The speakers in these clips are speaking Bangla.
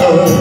Shri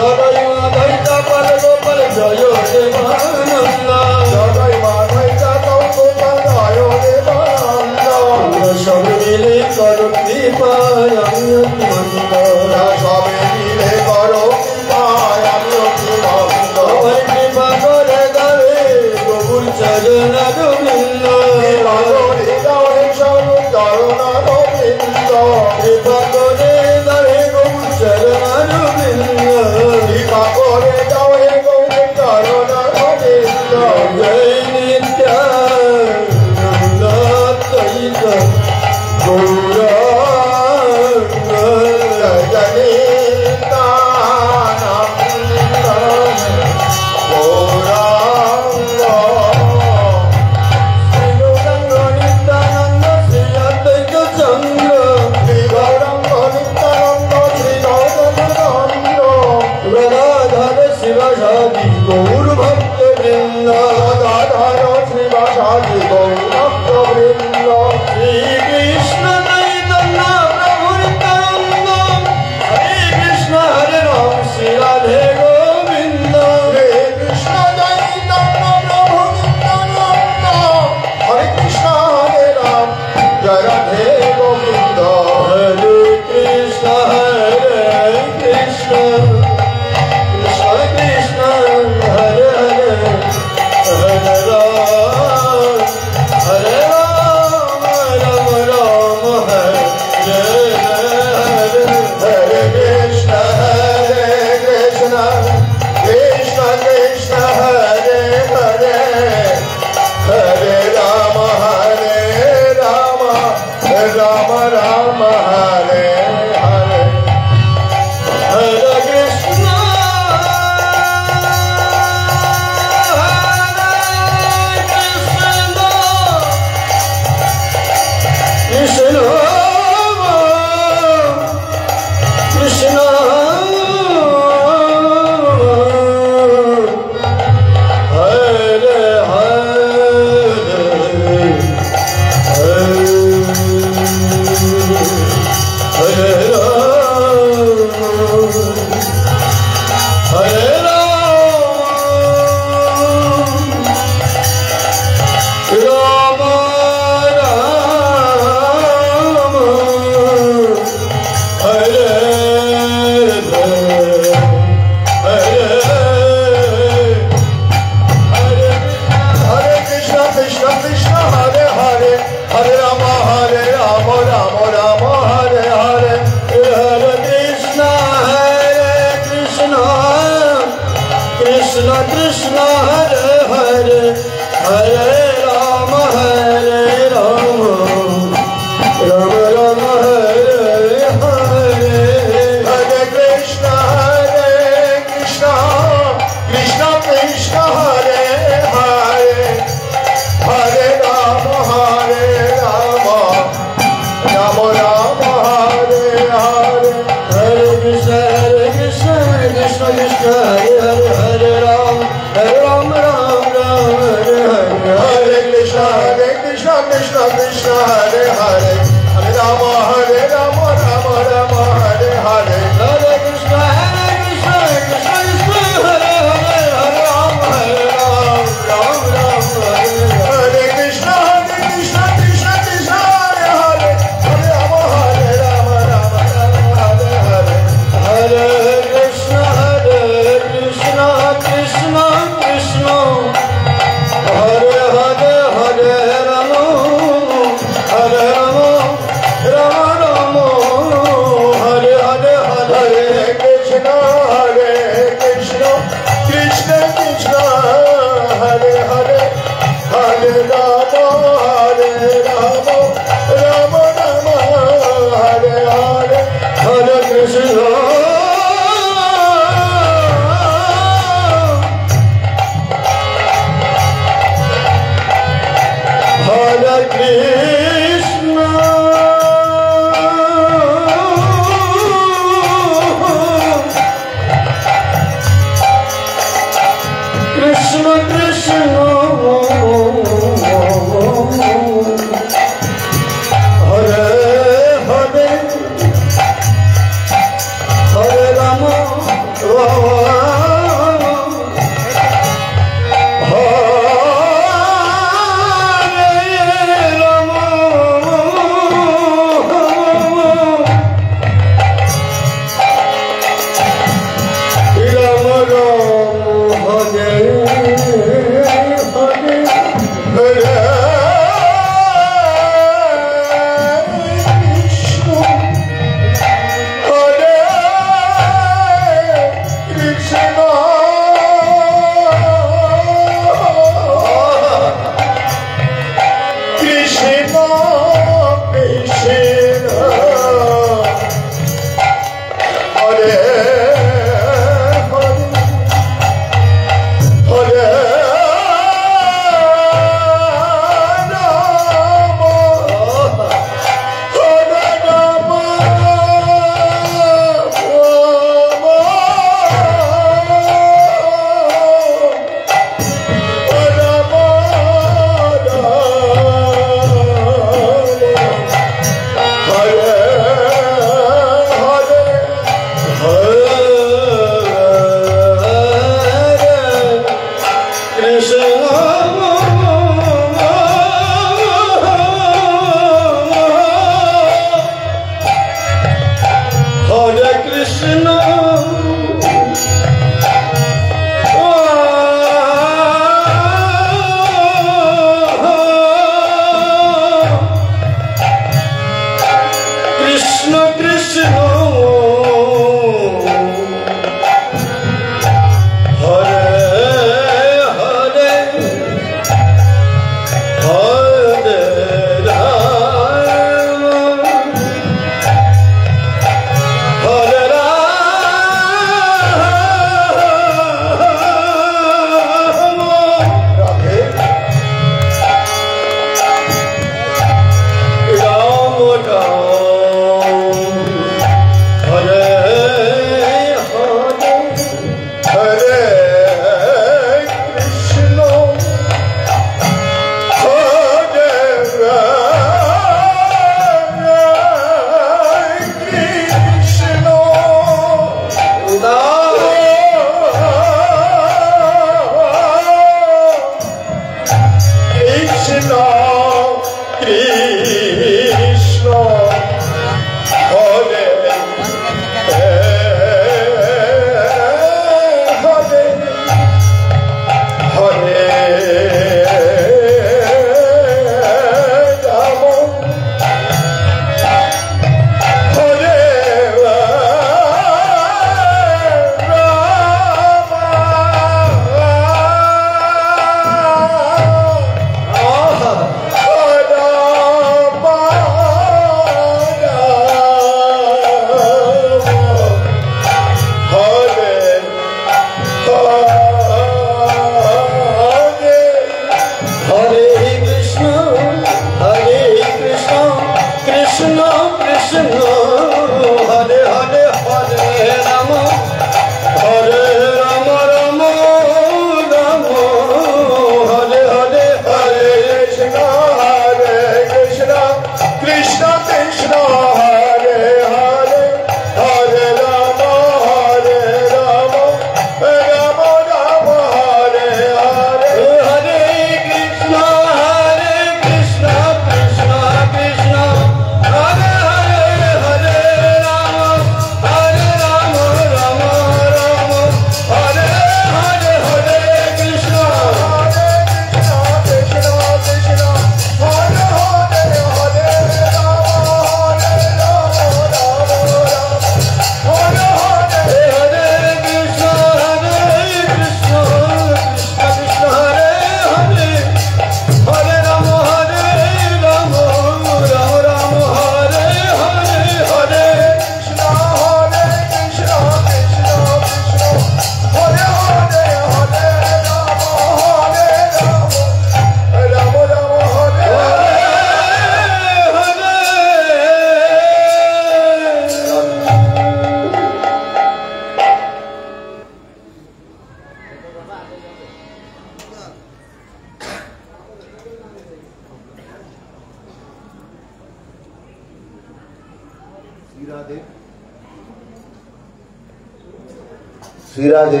শ্রীরাধে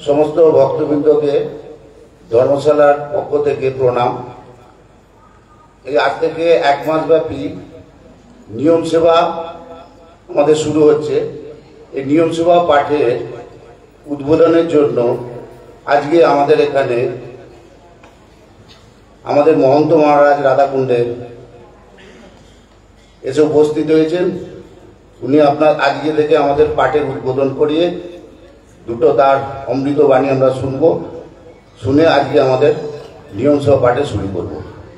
সমস্ত ভক্তবৃন্দকে ধর্মশালার পক্ষ থেকে প্রণাম। এই আজ থেকে 1 মাস ব্যাপী নিয়ম সেবা আমাদের শুরু হচ্ছে। এই নিয়ম সেবা পাঠের উদ্বোধনের জন্য আজকে আমাদের এখানে আমাদের মহন্ত মহারাজ রাধাকুণ্ডে এসে উপস্থিত হয়েছেন। উনি আপনার আজকে থেকে আমাদের পাঠের উদ্বোধন করিয়ে দুটো তার অমৃত বাণী আমরা শুনব, শুনে আজকে আমাদের নিয়ম সভা পাঠে শুরু করব।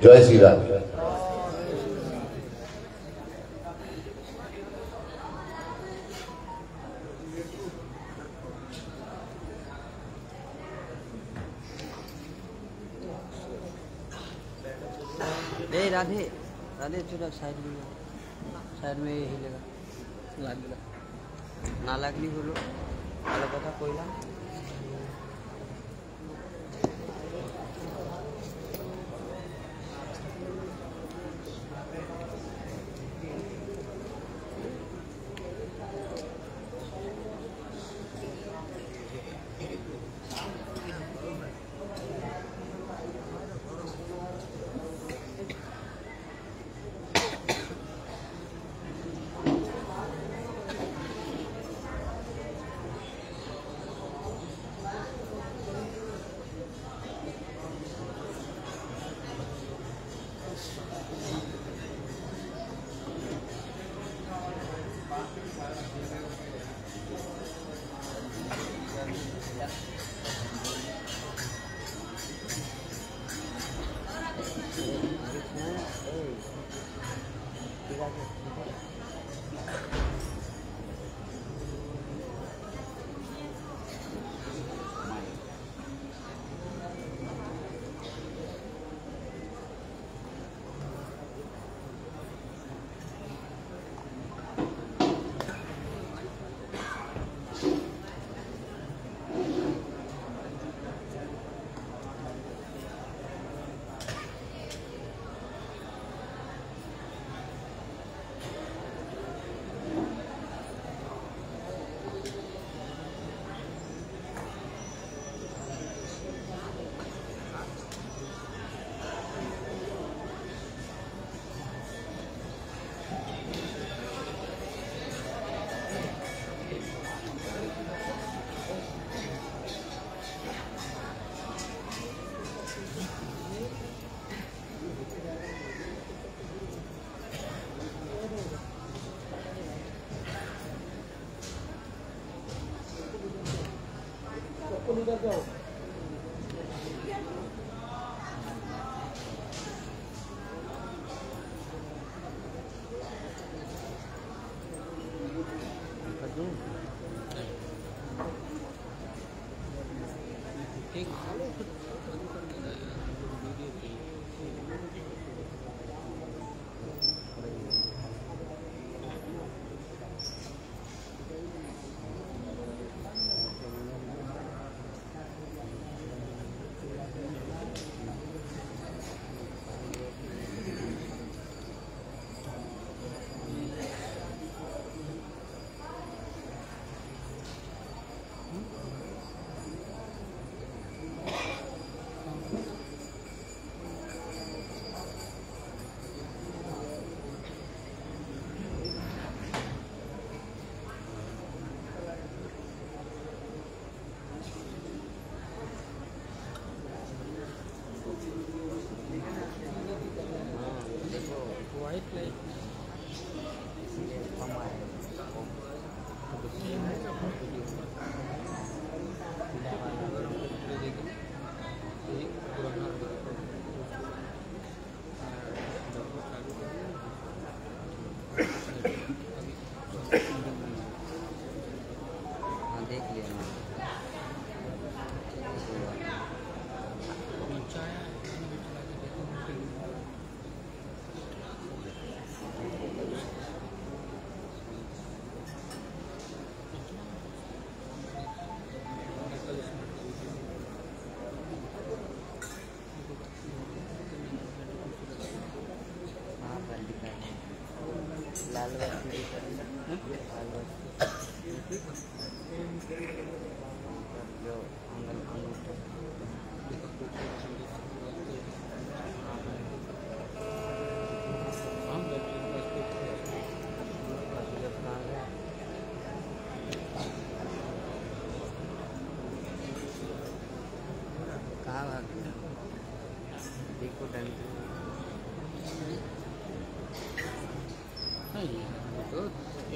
জয় শ্রীরাম। राधे राधे थोड़ा साइड में हिलेगा লাগবে না লাগলি হলো ভালো কথা কইলাম।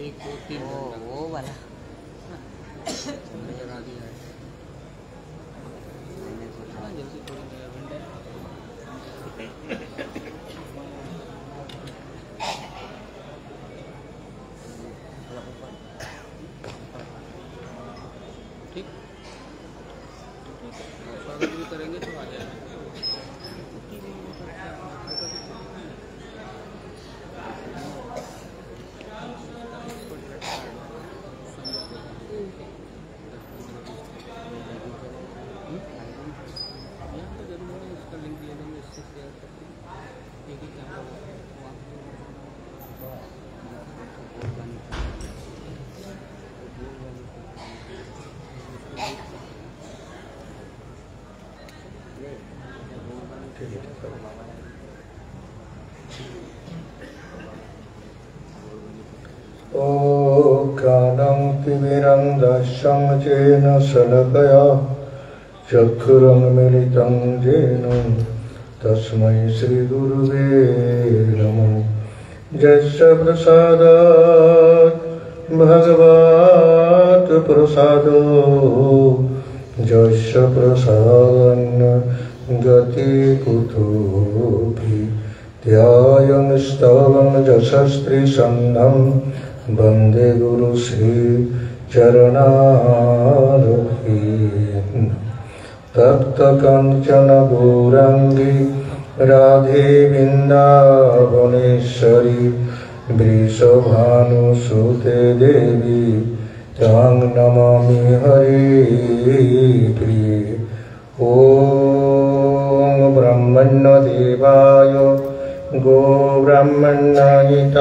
एक दो तीन वो वाला लगा दिया है मैंने सोचा जल्दी थोड़ी घंटे ठीक स्वागत भी करेंगे तो आ जाएगा कानं तिमिरं दशं चेन शलकया चक्षुरुन्मीलितं येन तस्मै श्रीगुरुवे नमः। यस्य प्रसादात् भगवत् प्रसादो यस्य प्रसादं गति कुतोऽपि ध्यायं स्तवं यशस्त्रीसन्धं वन्दे गुरु श्री चरणारविन्दं। तप्त कंचन गौरांगी राधे वृंदावनेश्वरी वृषभानुसुते देवी तां नमामि हरिप्रिये। ॐ ब्रह्मण्यदेवाय गो ब्रह्मण्यहिताय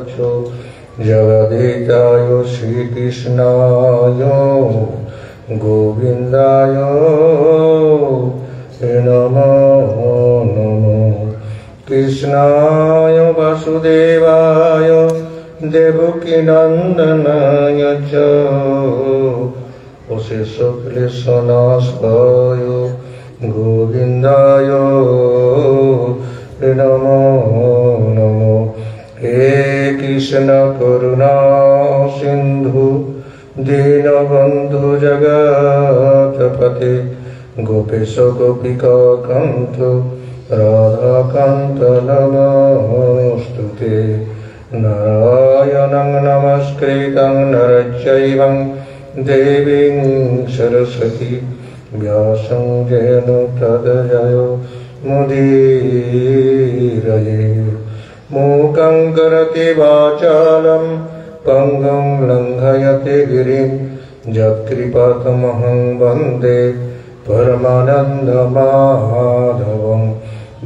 च जगदेकाय श्रीकृष्णाय गोविन्दाय नमो नमो। कृष्णाय वासुदेवाय देवकीनन्दनाय च अशेषक्लेशनाशाय गोविन्दाय नमो नमो। हे कृष्ण करुणा सिन्धु দীনবন্ধু জগৎপতে গোপেশ গোপিকা কান্ত রাধাকান্ত নমস্তুতে নারায়ণং নমস্কৃতং নরচৈবং দেবীং সরস্বতী ব্যাসং যেন তদজয় মুদীরয়ে মূকং করতি বাচালং পঙ্গুং লঙ্ঘয়তে গিরিং যৎকৃপাতমহং বন্দে পরমানন্দমাধবং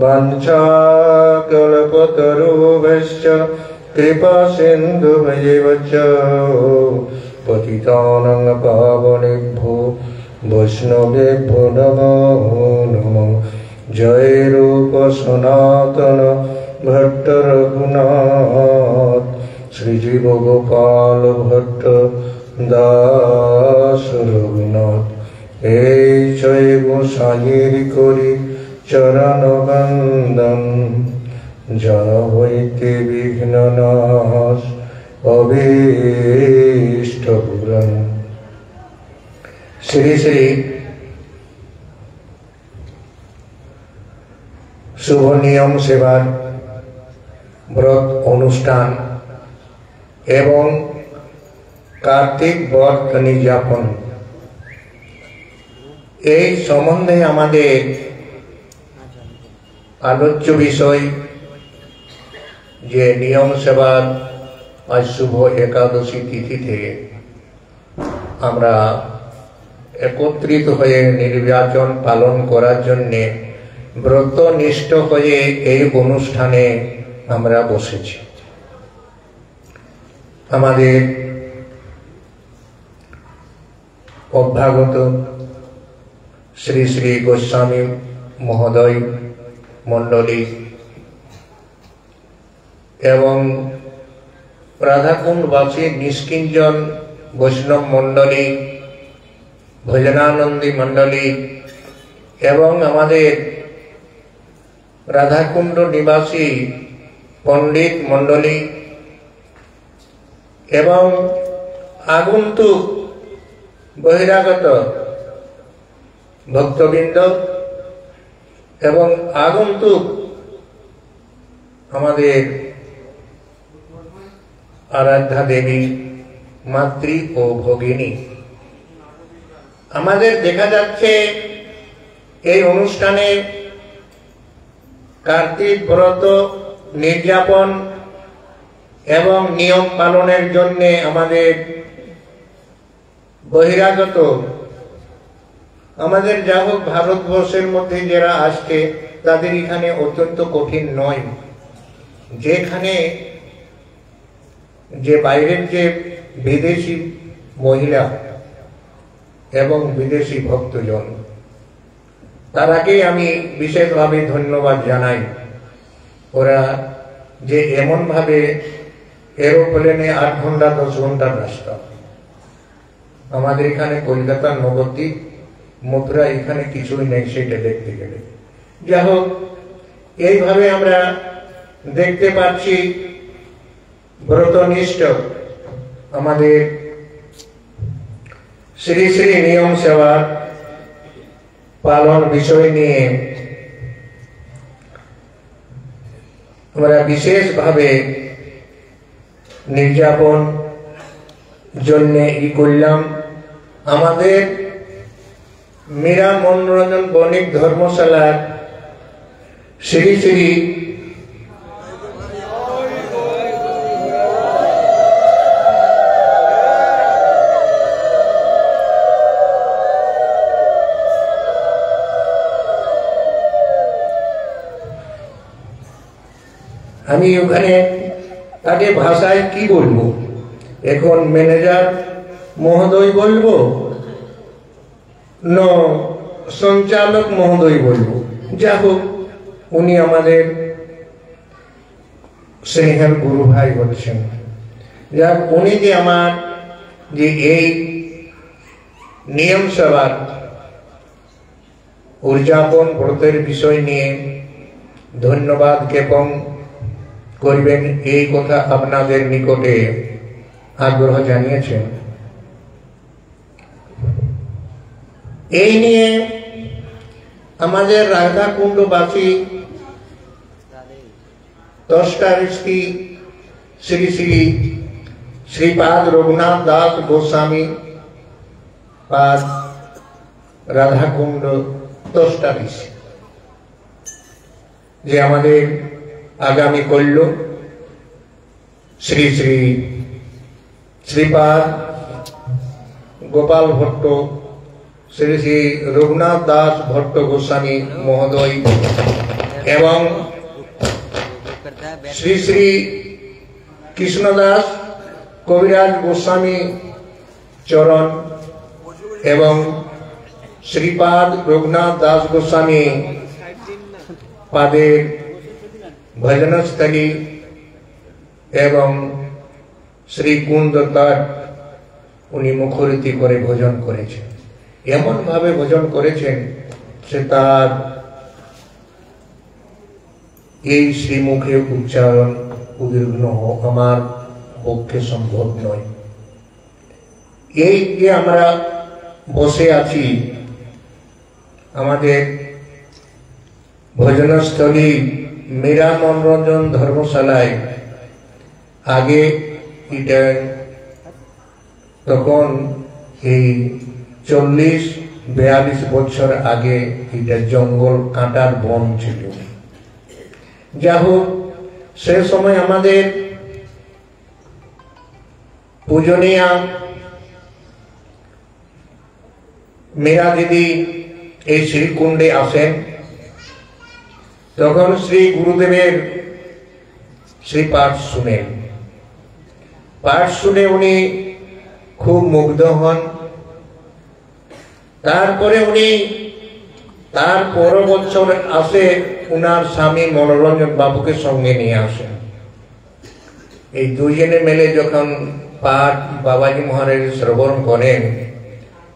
বাঞ্ছাকল্পতরুভ্যশ্চ কৃপাসিন্ধুভ্যেব চ পতিতানাং পাবনেভ্যো বৈষ্ণবেভ্যো নমো নমঃ। জয় রূপ সনাতন ভট্ট রঘুনাথ শ্রীজীব গোপাল ভট্ট দাস রঘুনাথ। এই জয় গোসাইয়ের করি চরণ বন্দন, যা হইতে বিঘ্ন নাশ অভীষ্ট পূরণ। শ্রী শ্রী শুভ নিয়ম সেবার ব্রত অনুষ্ঠান এবং কার্তিক ব্রত নির্যাপন, এই সম্বন্ধে আমাদের আলোচ্য বিষয় যে নিয়ম সেবার আজ শুভ একাদশী তিথিতে আমরা একত্রিত হয়ে নির্বাচন পালন করার জন্যে ব্রতনিষ্ঠ হয়ে এই অনুষ্ঠানে আমরা বসেছি। আমাদের অভ্যাগত শ্রী শ্রী গোস্বামী মহোদয় মণ্ডলী এবং রাধাকুণ্ডবাসী নিষ্কিঞ্জন বৈষ্ণব মণ্ডলী, ভজনানন্দী মণ্ডলী এবং আমাদের রাধাকুণ্ড নিবাসী পণ্ডিত মণ্ডলী এবং আগন্তুক বহিরাগত ভক্তবৃন্দ এবং আগন্তুক আমাদের আরাধ্যা দেবী মাতৃ ও ভগিনী, আমাদের দেখা যাচ্ছে এই অনুষ্ঠানে কার্তিক ব্রত নির্যাপন এবং নিয়ম পালনের জন্য আমাদের বহিরাগত, আমাদের যা হোক ভারতবর্ষের মধ্যে যারা আসছে তাদের এখানে অত্যন্ত কঠিন নয়। যেখানে যে বাইরের যে বিদেশি মহিলা এবং বিদেশি ভক্তজন, তারাকেই আমি বিশেষভাবে ধন্যবাদ জানাই। ওরা যে এমন ভাবে এরোপ্লেনে 8 ঘন্টা 10 ঘন্টার রাস্তা, আমাদের এখানে কলকাতার নবদ্বীপ মুদ্রা এখানে কিছুই নেই সেটা দেখতে গেলে। যা হোক, এইভাবে আমরা দেখতে পাচ্ছি ব্রতনিষ্ঠ আমাদের শ্রী শ্রী নিয়ম সেবা পালন বিষয় নিয়ে আমরা বিশেষভাবে নির্যাপন জন্য ই করলাম। আমাদের মীরা মনোরঞ্জন বণিক ধর্মশালার শ্রী শ্রী আমি ওখানে তাকে ভাষায় কি বলবো, এখন ম্যানেজার মহোদয় বলবো না সঞ্চালক মহোদয় বলবো। যা হোক, উনি আমাদের স্নেহের গুরু ভাই হচ্ছেন। যাক, উনি যে আমার যে এই নিয়ম সভার উদযাপন ব্রতের বিষয় নিয়ে ধন্যবাদ জ্ঞাপন করবেন এই কথা আপনাদের নিকটে আগ্রহ জানিয়েছেন। এই নিয়ে আমাদের রাধাকুণ্ডবাসী দশটা ঋষি শ্রী শ্রী শ্রীপাদ রঘুনাথ দাস গোস্বামী পাদ রাধাকুণ্ড দশটা ঋষি যে আমাদের আগামী করল শ্রী শ্রী শ্রীপাদ গোপাল ভট্ট শ্রী শ্রী রঘুনাথ দাস ভট্ট গোস্বামী মহোদয় এবং শ্রী শ্রী কৃষ্ণদাস কবিরাজ গোস্বামী চরণ এবং শ্রীপাদ রঘুনাথ দাস গোস্বামী পাদের ভজনস্থলী এবং শ্রী কুন্দ তট উনি মুখরিত করে ভোজন করেছেন। এমন ভাবে ভোজন করেছেন সে তার এই শ্রীমুখে উচ্চারণ উদ্বিগ্ন আমার পক্ষে সম্ভব নয়। এই যে আমরা বসে আছি আমাদের ভজনস্থলী মীরা মনোরঞ্জন ধর্মশালায়, আগে এটা তখন এই 40-42 বছর আগে এটা জঙ্গল কাঁটার বন ছিল। যা হোক সে সময় আমাদের পূজনীয়া মীরা দিদি এই শ্রীকুণ্ডে আসেন, তখন শ্রী গুরুদেবের শ্রী পাঠ শুনেন। পাঠ শুনে উনি খুব মুগ্ধ হন। তারপরে উনি তার পর বছর আসে উনার স্বামী মনোরঞ্জন বাবুকে সঙ্গে নিয়ে আসেন। এই দুইজনে মিলে যখন পাঠ বাবাজি মহারাজ শ্রবণ করেন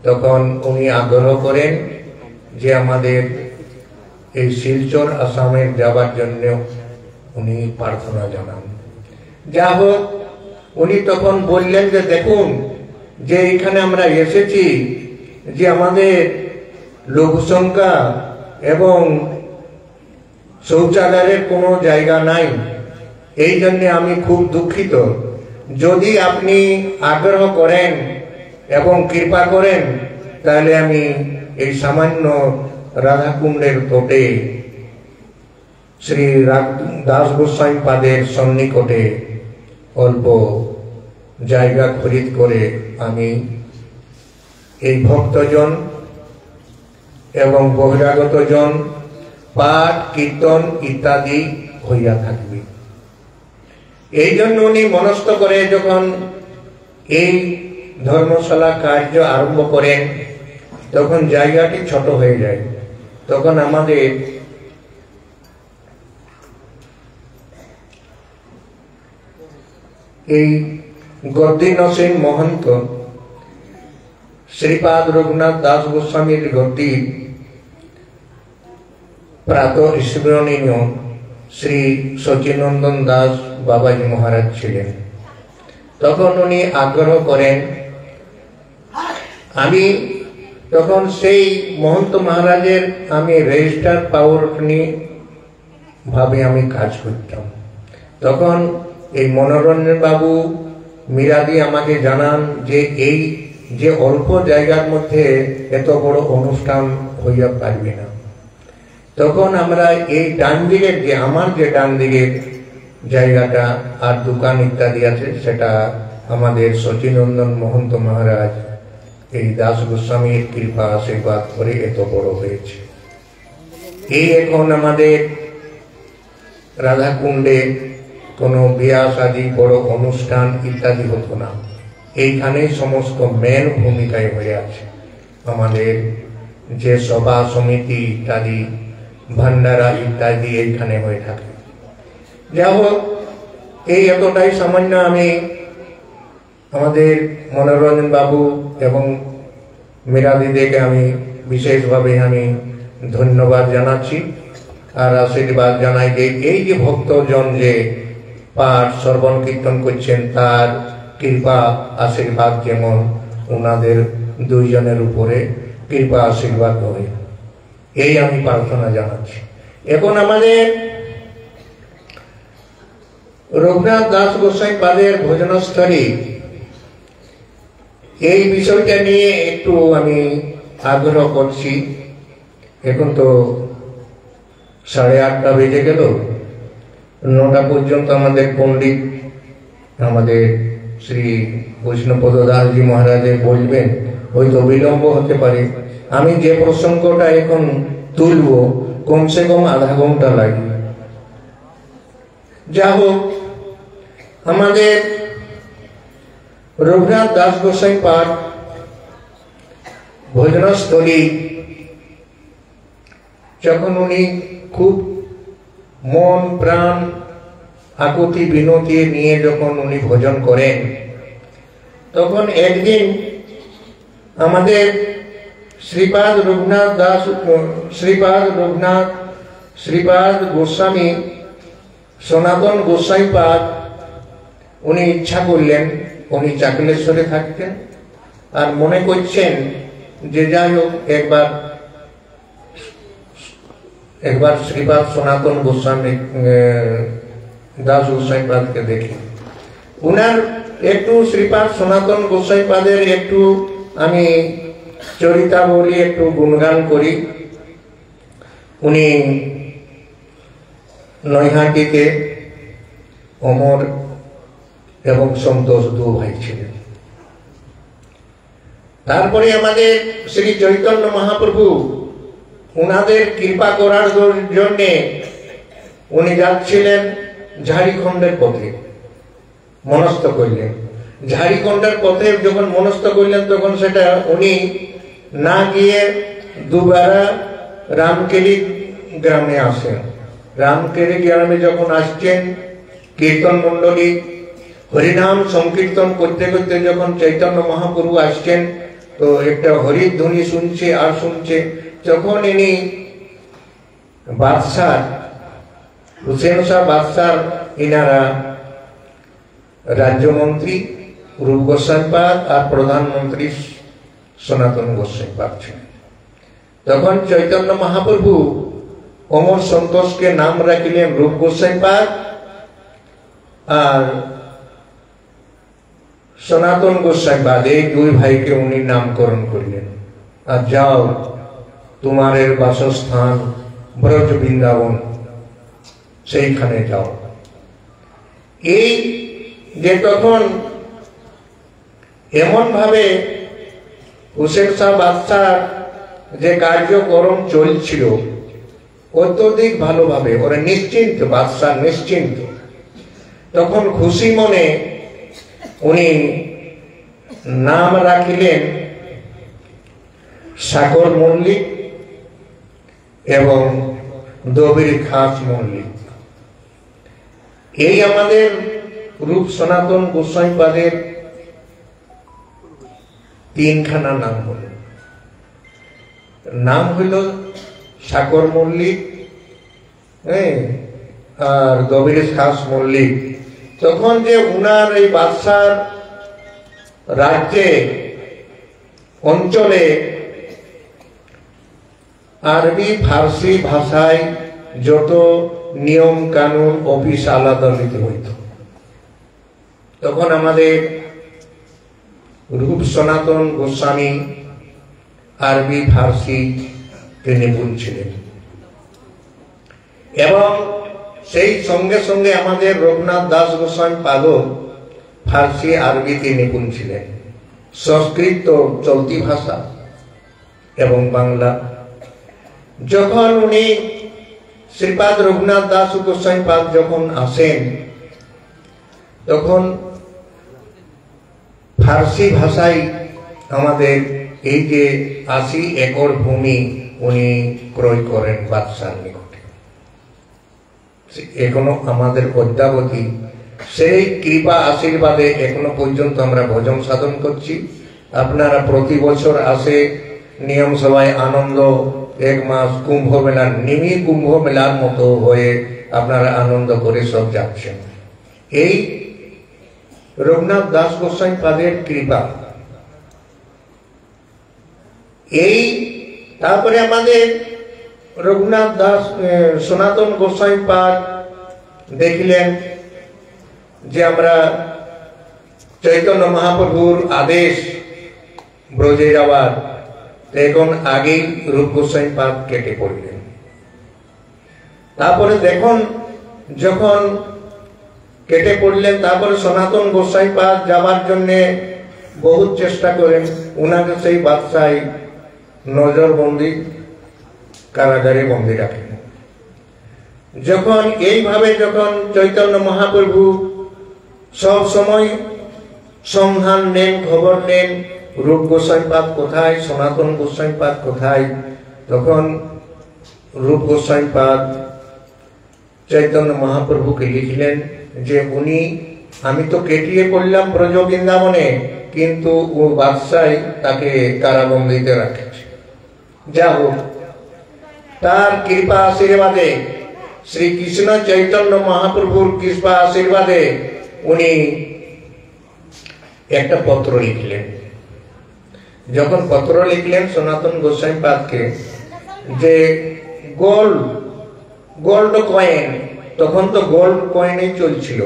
তখন উনি আগ্রহ করেন যে আমাদের এই শিলচর আসামের যাবার জন্য উনি প্রার্থনা জানান। যা হোক উনি তখন বললেন যে দেখুন যে এখানে আমরা এসেছি যে আমাদের লোকসংখ্যা এবং শৌচাগারের কোনো জায়গা নাই, এই জন্য আমি খুব দুঃখিত। যদি আপনি আগ্রহ করেন এবং কৃপা করেন তাহলে আমি এই সামান্য রাধাকুণ্ডের তটে শ্রী দাস গোস্বামী পাদের সন্নিকটে অল্প জায়গা খরিদ করে আমি এই ভক্তজন এবং বহিরাগত জন পাঠ কীর্তন ইত্যাদি হইয়া থাকবে। এই জন্য উনি মনস্থ করে যখন এই ধর্মশালা কার্য আরম্ভ করেন তখন জায়গাটি ছোট হয়ে যায়। তখন আমাদের এই গদ্দি নসীন মহন্ত শ্রীপাদ রঘুনাথ দাস গোস্বামীর গদ্দি প্রাত স্মরণীয় শ্রী সচিনন্দন দাস বাবাজি মহারাজ ছিলেন। তখন উনি আগ্রহ করেন, আমি তখন সেই মহন্ত মহারাজের আমি রেজিস্টার পাওয়ার নিয়ে ভাবে আমি কাজ করতাম। তখন এই মনোরঞ্জন বাবু মীরাদি আমাকে জানান যে এই যে অল্প জায়গার মধ্যে এত বড় অনুষ্ঠান হইয়া পারবে না। তখন আমরা এই ডান দিকের যে আমার যে ডান দিকের জায়গাটা আর দোকান ইত্যাদি আছে সেটা আমাদের সচিনন্দন মহন্ত মহারাজ এই দাস গোস্বামীর কৃপা আশীর্বাদ করে এত বড় হয়েছে। এই এখন আমাদের রাধাকুণ্ডে কোনো বিয়া শাদী বড় অনুষ্ঠান ইত্যাদি হতো না, এইখানে সমস্ত মেন ভূমিকায় হয়ে আছে। আমাদের যে সভা সমিতি ইত্যাদি ভান্ডারা ইত্যাদি এইখানে হয়ে থাকে। যা হোক এই এতটাই সামান্য আমি আমাদের মনোরঞ্জন বাবু এবং মীরা দিদিকে আমি বিশেষভাবে আমি ধন্যবাদ জানাচ্ছি আর আশীর্বাদ জানাই যে এই যে ভক্তজন যে পাঠ শ্রবণ কীর্তন করছেন তার কৃপা আশীর্বাদ যেমন ওনাদের দুইজনের উপরে কৃপা আশীর্বাদ হয়, এই আমি প্রার্থনা জানাচ্ছি। এখন আমাদের রঘুনাথ দাস গোস্বামী পাদের ভোজনস্থলী, এই বিষয়টা নিয়ে একটু আমি আগ্রহ করছি। এখন তো 8:30 বেজে গেল, 9টা পর্যন্ত আমাদের পণ্ডিত আমাদের শ্রী বৈষ্ণবপদ দাসজি মহারাজে বলবেন, হয়তো বিলম্ব হতে পারে। আমি যে প্রসঙ্গটা এখন তুলব কমসে কম আধা ঘন্টা লাগবে। যা হোক, আমাদের রঘুনাথ দাস গোস্বামী পাদ ভোজনস্থলী যখন উনি খুব মন প্রাণ আকুতি বিনতি নিয়ে যখন উনি ভোজন করেন, তখন একদিন আমাদের শ্রীপাদ গোস্বামী সনাতন গোস্বামী পাদ উনি ইচ্ছা করলেন, উনি চাকলেশ্বরে থাকতেন, আর মনে করছেন যে যাই হোক একবার শ্রীপাদ সনাতন গোস্বামী দাস গোস্বামী পাদকে দেখি। উনার একটু শ্রীপাদ সনাতন গোস্বামী পাদের একটু আমি চরিতাবলী একটু গুণগান করি। উনি নৈহাটিতে অমর এবং সন্তোষ দু ভাই ছিলেন। তারপরে আমাদের শ্রী চৈতন্য মহাপ্রভু উনাদের কৃপা করার জন্য উনি যাচ্ছিলেন ঝাড়খণ্ডের পথে, মনস্থ করলেন। ঝাড়খণ্ডের পথে যখন মনস্থ করলেন, তখন সেটা উনি না গিয়ে দুবারা রামকেলি গ্রামে আসেন। রামকেলি গ্রামে যখন আসছেন, কীর্তন মন্ডলী হরিনাম সংকীর্তন করতে করতে যখন চৈতন্য মহাপ্রভু আসছেন, তো একটা হরিধ্বনি শুনছে আর শুনছে। যখন ইনি বাদশাহ হুসেন শাহ বাদশাহ ইনারা রাজ্যমন্ত্রী রূপ গোস্বামী পাদ আর প্রধানমন্ত্রী সনাতন গোস্বামী পাদ ছিলেন। তখন চৈতন্য মহাপ্রভু অমর সন্তোষকে নাম রাখিলেন রূপ গোস্বামী পাদ, আর সনাতন গোস্বামী পাদ, এই দুই ভাইকে উনি নামকরণ করলেন। আর যাও, তোমাদের বাসস্থান ব্রজ বৃন্দাবন, সেইখানে যাও। এই যে তখন এমন ভাবে হুসেন শাহ বাদশাহ যে কার্যক্রম চলছিল, অত্যধিক ভালোভাবে ওরা নিশ্চিন্ত, বাদশাহ নিশ্চিন্ত। তখন খুশি মনে উনি নাম রাখিলেন সাগর মল্লিক এবং দবির খাস মল্লিক। এই আমাদের রূপ সনাতন গোস্বামী পাদের তিনখানা নাম হল। নাম হইল সাগর মল্লিক আর দবির খাস মল্লিক। তখন যে উনার এই বাদশার রাজ্যে অঞ্চলে আরবি ফার্সি ভাষায় যত নিয়ম কানুন অফিস আলাদা নিতে হইত, তখন আমাদের রূপ সনাতন গোস্বামী আরবি ফার্সি তিনি বলছিলেন, এবং সেই সঙ্গে সঙ্গে আমাদের রঘুনাথ দাস গোস্বামী পাদও ফার্সি আরবিতে নিপুণ ছিলেন। সংস্কৃত চলতি ভাষা এবং বাংলা। যখন উনি শ্রীপাদ রঘুনাথ দাস গোস্বামী পাদ যখন আসেন, তখন ফার্সি ভাষায় আমাদের এই যে 80 একর ভূমি উনি ক্রয় করেন বাদশার নিকটে। এখনো আমাদের অদ্যাবধি সেই কৃপা আশীর্বাদে এখনো পর্যন্ত আমরা ভজন সাধন করছি। আপনারা প্রতি বছর আসে নিয়ম সভায় আনন্দ, এক মাস কুম্ভ মেলার নিমি কুম্ভ মেলার মতো হয়ে আপনারা আনন্দ করে সব যাচ্ছেন। এই রঘুনাথ দাস গোস্বামী পাদের কৃপা, এই তারপরে আমাদের রঘুনাথ দাস সনাতন গোস্বামী পাদ দেখিলেন যে আমরা চৈতন্য মহাপ্রভুর আদেশ ব্রজে যাওয়ার, এখন আগেই রূপ গোস্বামী পাদ কেটে পড়লেন। তারপরে দেখুন যখন কেটে পড়লেন, তারপরে সনাতন গোস্বামী পাদ যাবার জন্য বহুত চেষ্টা করেন, উনাকে সেই বাদশাহ নজরবন্দি কারাগারে বন্দি রাখেন। যখন এইভাবে যখন চৈতন্য মহাপ্রভু সব সময় সন্ধান নেন, খবর নেন রূপ গোস্বামী পাদ কোথায়, সনাতন গোস্বামী পাদ কোথায়, তখন রূপ গোস্বামী পাদ চৈতন্য মহাপ্রভুকে লিখলেন যে উনি, আমি তো কেটিয়ে পড়লাম ব্রজ বৃন্দাবনে, কিন্তু ও বাদশাহ তাকে কারাবন্দিতে রাখেছে। যা হোক, তার কৃপা আশীর্বাদে, শ্রীকৃষ্ণ চৈতন্য মহাপ্রভুর কৃপা আশীর্বাদে উনি একটা পত্র লিখলেন। যখন পত্র লিখলেন সনাতন গোস্বামী পাদকে যে গোল্ড কয়েন, তখন তো গোল্ড কয়েনই চলছিল,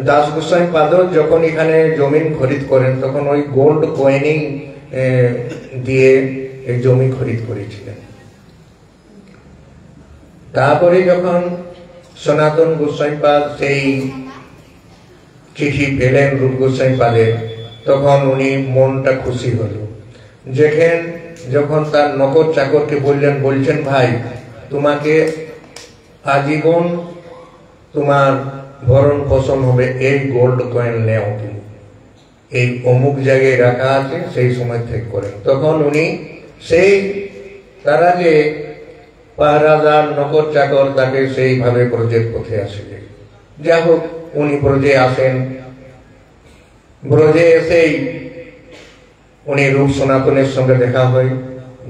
দাস গোস্বামী পাদও যখন এখানে জমিন খরিদ করেন তখন ওই গোল্ড কয়েনই দিয়ে এই জমি খরিদ করেছিলেন। তারপরে যখন সনাতন গোস্বামী পাদ সেই চিঠি পেলেন রূপ গোস্বামী পাদের, তখন উনি মনটা খুশি হলো। যখন তার নকর চাকরকে বলছেন ভাই, তোমাকে আজীবন তোমার ভরণ পোষণ হবে, এই গোল্ড কয়েন নেও, তুমি এই অমুক জায়গায় রাখা আছে, সেই সময় থেকে করেন। তখন উনি সেই তারা যে পাহারাদার নকর চাকর তাকে সেইভাবে ব্রজের পথে আসিলেন। যা হোক, উনি ব্রজে আসেন। ব্রজে এসেই উনি রূপ সনাতনের সঙ্গে দেখা হয়,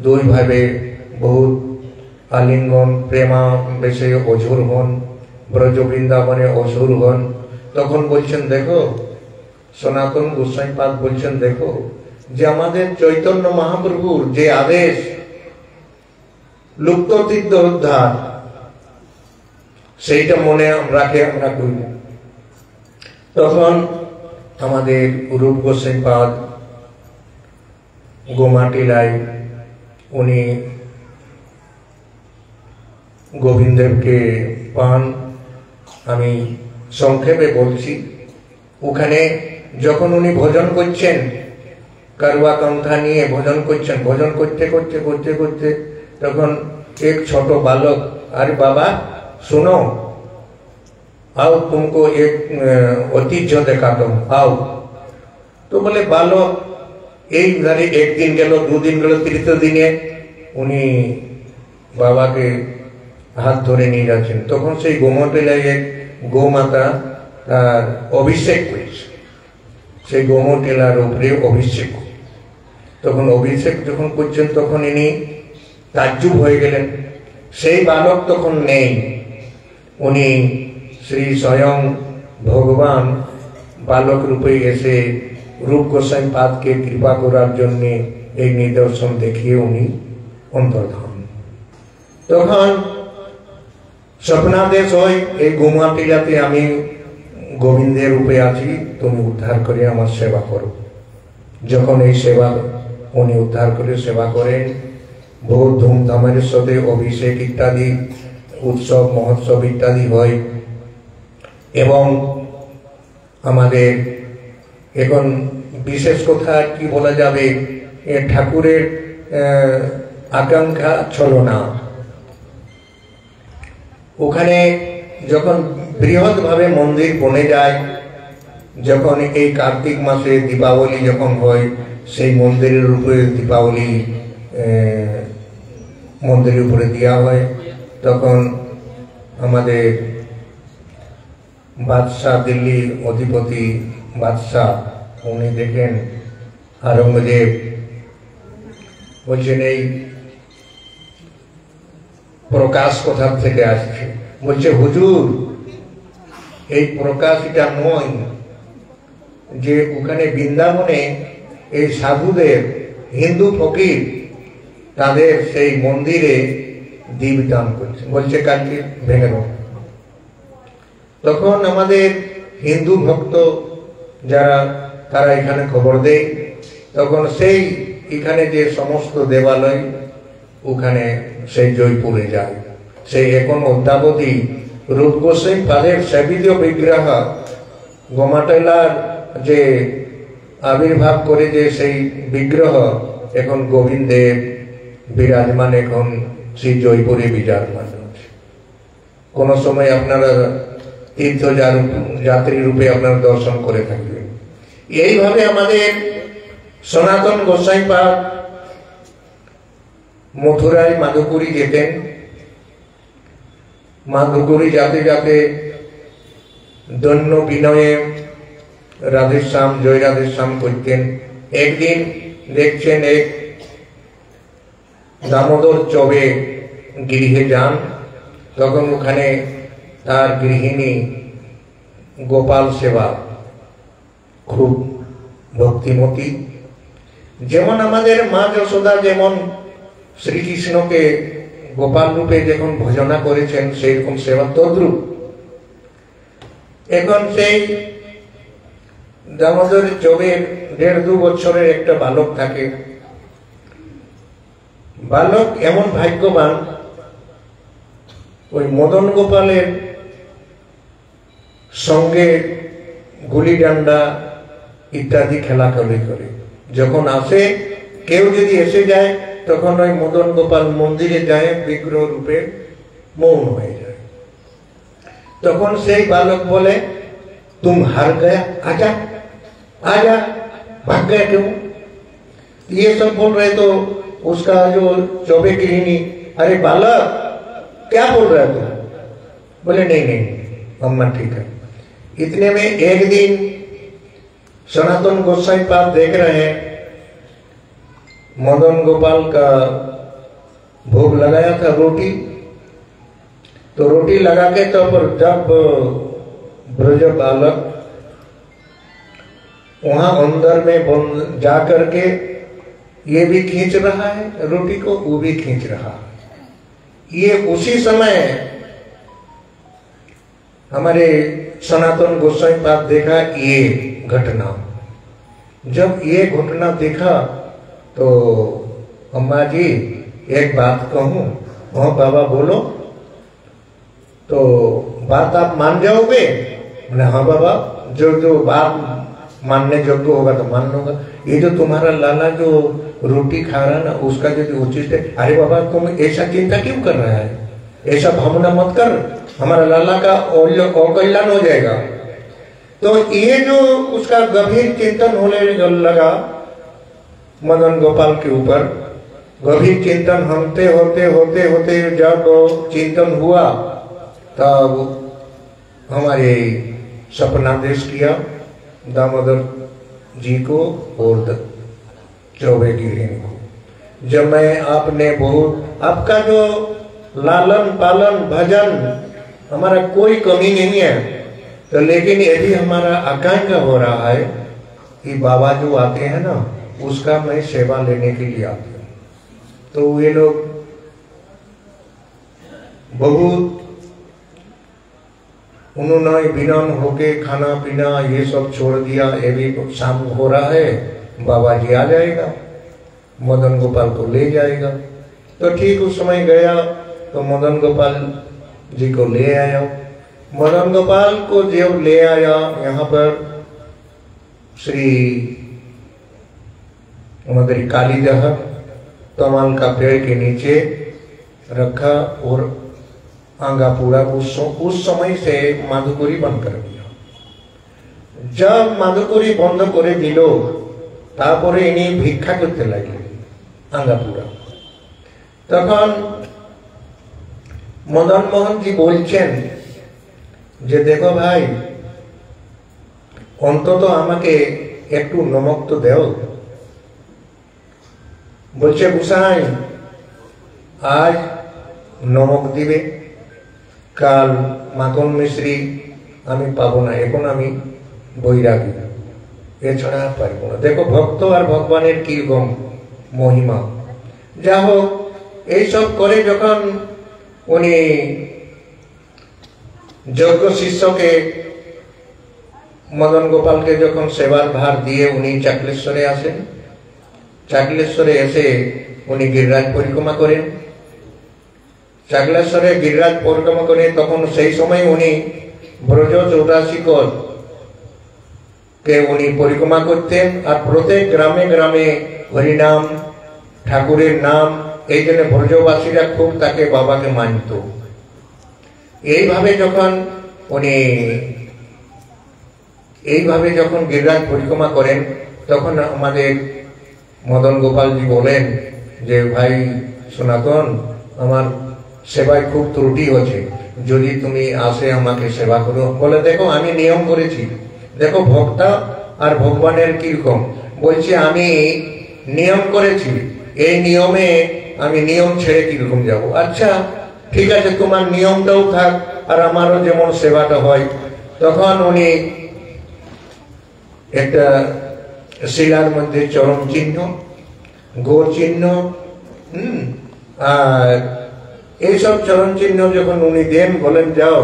দুই ভাবে বহুত আলিঙ্গন প্রেমা বেশে অঝুর হন, ব্রজ বৃন্দাবনে অসুর হন। তখন বলছেন দেখো, সনাতন গোস্বামী পাদ বলছেন দেখো যে আমাদের চৈতন্য মহাপ্রভুর যে আদেশ লুপ্ত তীর্থ উদ্ধার, সেইটা মনে রাখে আমরা করি। তখন আমাদের রূপ গোস্বামী পাদ গোমাটিলায় উনি গোবিন্দদেবকে পান। আমি সংক্ষেপে বলছি, ওখানে যখন উনি ভজন করছেন, কারুয়া কণ্ঠা নিয়ে ভজন করছেন, ভজন করতে করতে করতে করতে তখন এক ছোট বালক, আরে বাবা सुनो, आओ तुमको एक ऐतिह्य दिखाता हूं, आओ। तो बोले बालक এই ধারে একদিন গেল, দুদিন গেল, তৃতীয় দিনে উনি বাবাকে হাত ধরে নিয়ে যাচ্ছেন। তখন সেই গোমটেলায় এক গোমাতা তার অভিষেক করেছে, সেই গোমটেলার উপরে অভিষেক। তখন অভিষেক যখন করছেন তখন ইনি তাজ্জুব হয়ে গেলেন। সেই বালক তখন নেই, উনি শ্রী স্বয়ং ভগবান বালক রূপে এসে রূপ গোস্বামী পাদকে কৃপা করার জন্য এই নিদর্শন দেখিয়ে উনি অন্তর্ধান। তখন স্বপ্নাদেশ হয়, এই গোমাটিলাতে আমি গোবিন্দের রূপে আছি, তুমি উদ্ধার করে আমার সেবা করো। যখন এই সেবা উনি উদ্ধার করে সেবা করেন, বহু ধুমধামের সাথে অভিষেক ইত্যাদি উৎসব মহোৎসব ইত্যাদি হয়। এবং আমাদের এখন বিশেষ কথা কি বলা যাবে, ঠাকুরের আকাঙ্ক্ষা ছলনা। ওখানে যখন বৃহৎ ভাবে মন্দির বনে যায়, যখন এই কার্তিক মাসে দীপাবলি যখন হয়, সেই মন্দিরের উপরে দীপাবলি মন্দিরের উপরে দেওয়া হয়, তখন আমাদের বাদশাহ, দিল্লি অধিপতি বাদশাহ, উনি দেখেন আরঙ্গজেব বলছেন এই প্রকাশ কোথা থেকে আসছে। বলছে হুজুর, এই প্রকাশ এটা নয়, যে ওখানে বৃন্দাবনে এই সাধুদের হিন্দু ফকির তাদের সেই মন্দিরে দীপদান করছে, বলছে কালকে ভেঙে দেব। তখন আমাদের হিন্দু ভক্ত যারা তারা এখানে খবর দেয়, তখন সেই এখানে যে সমস্ত দেবালয় ওখানে সেই জয়পুরে যায়। সেই এখন অদ্যাবধি রূপ গোস্বামী পাদের সেবিত বিগ্রহ গোমাটেলার যে আবির্ভাব করে যে সেই বিগ্রহ এখন গোবিন্দে বিরাজমান, এখন সেই জয়পুরে বিরাজমান আছে। কোন সময় আপনারা তীর্থ যাত্রী রূপে আপনারা দর্শন করে থাকবেন। এইভাবে আমাদের সনাতন গোস্বামী পাদ মথুরায় মাধুপুরী যেতেন। মাধুপুরী যাতে যাতে দৈন্য বিনয়ে রাধেশ্যাম জয় রাধেশ্যাম করতেন। একদিন দেখছেন এক দামোদর চবে গৃহে যান, তখন ওখানে তার গৃহিণী গোপাল সেবা খুব ভক্তিমতী। যেমন আমাদের মা যশোদা যেমন শ্রীকৃষ্ণকে গোপাল রূপে যখন ভজনা করেছেন সেই রকম সেবা তদ্রূপ এখন সেই দামোদর চবের 1.5-2 বছরের একটা বালক থাকে। বালক এমন ভাগ্যবান, ওই মদন গোপালের সঙ্গে গুলি ডান্ডা ইত্যাদি খেলাখেলি করে। যখন আসে, কেউ যদি এসে যায়, তখন ওই মদন গোপাল মন্দিরে যায় বিগ্রহ রূপে মৌন হয়ে যায়। তখন সেই বালক বলে, तुम हार गया, आजा आजा, भाग गया क्यों? ये सब बोल रहे तो उसका जो चौबे गृहिणी, अरे बालक क्या बोल रहा है तू? बोले नहीं नहीं अम्मा ठीक है। इतने में एक दिन सनातन गोस्वामी पाद देख रहे हैं, मदन गोपाल का भोग लगाया था रोटी, तो रोटी लगा के तो पर जब ब्रज बालक वहां अंदर में जा करके ये भी खींच रहा है रोटी को, वो भी खींच रहा है। ये उसी समय हमारे सनातन गोस्वामी पाद देखा ये घटना। जब ये घटना देखा तो अम्मा जी एक बात कहूं? हाँ बाबा बोलो। तो बात आप मान जाओगे? मैंने हाँ बाबा, जो जो बात मानने योग्य होगा तो मान लूंगा। ये जो तुम्हारा लाला जो रोटी खा रहा ना, उसका जो उचित है। अरे बाबा तुम ऐसा चिंता क्यों कर रहा है? ऐसा भावना मत कर, हमारा लाला का अकल्याण हो जाएगा। तो ये जो उसका गंभीर चिंतन होने लगा मदन गोपाल के ऊपर, गंभीर चिंतन होते होते होते होते जब चिंतन हुआ तब हमारे सपनादेश किया दामोदर जी को और चौबे गृहिणी को। जब मैं आपने बहुत आपका जो लालन पालन भजन हमारा कोई कमी नहीं है, तो लेकिन ये भी हमारा आकांक्षा हो रहा है कि बाबा जो आते हैं ना, उसका मैं सेवा लेने के लिए आती हूँ। तो ये लोग बहुत उन्होंने विनम्र होके खाना पीना ये सब छोड़ दिया। ये भी शाम हो रहा है, बाबा जी आ जाएगा, मदन गोपाल को ले जाएगा। तो ठीक उस समय गया तो मदन गोपाल जी को ले आया। मदन गोपाल को जब ले आया यहाँ पर श्री हमारी कालीदह तमाल का पेड़ के नीचे रखा और आंगापुरा उस समय से माधुपुरी बंद कर दिया। जब माधुपुरी बंद करे दिल तारपरे इनी भिक्षा करते लगे आंगापुरा। तखन मदन मोहन जी बोलছেন যে দেখো ভাই অন্তত আমাকে একটু নমক তো দাও। বলছে গোসাই আজ নমক দিবে, কাল মাখন মিশ্রি আমি পাবো না, এখন আমি বৈরাগী, এছাড়া পারবো না। দেখো ভক্ত আর ভগবানের কি রকম মহিমা। যা হোক এইসব করে যখন উনি যজ্ঞ শিষ্যকে মদন গোপালকে যখন সেবার ভার দিয়ে উনি চাকলেশ্বরে আসেন, চাকলেশ্বরে এসে উনি গিরিরাজ পরিক্রমা করেন। চাকলেশ্বরে গিরিরাজ পরিক্রমা করে তখন সেই সময় উনি ব্রজ 84 কে উনি পরিক্রমা করতেন। আর প্রত্যেক গ্রামে গ্রামে হরিনাম, ঠাকুরের নাম, এই জন্য ব্রজবাসীরা খুব তাকে বাবাকে মানত। এইভাবে যখন উনি গিরিরাজ পরিক্রমা করেন, তখন আমাদের মদন গোপালজি বলেন যে ভাই সনাতন, আমার সেবায় খুব ত্রুটি হচ্ছে, যদি তুমি আসে আমাকে সেবা করো। বলে দেখো আমি নিয়ম করেছি, দেখো ভক্তা আর ভগবানের কিরকম। বলছে আমি নিয়ম করেছি, এই নিয়মে আমি নিয়ম ছেড়ে কিরকম যাব। আচ্ছা ঠিক আছে, তোমার নিয়মটাও থাক আর আমারও যেমন সেবাটা হয়। তখন উনি একটা শিলার মধ্যে চরণ চিহ্ন, গো চিহ্ন, আর এইসব চরণ চিহ্ন যখন উনি দেন, বলেন যাও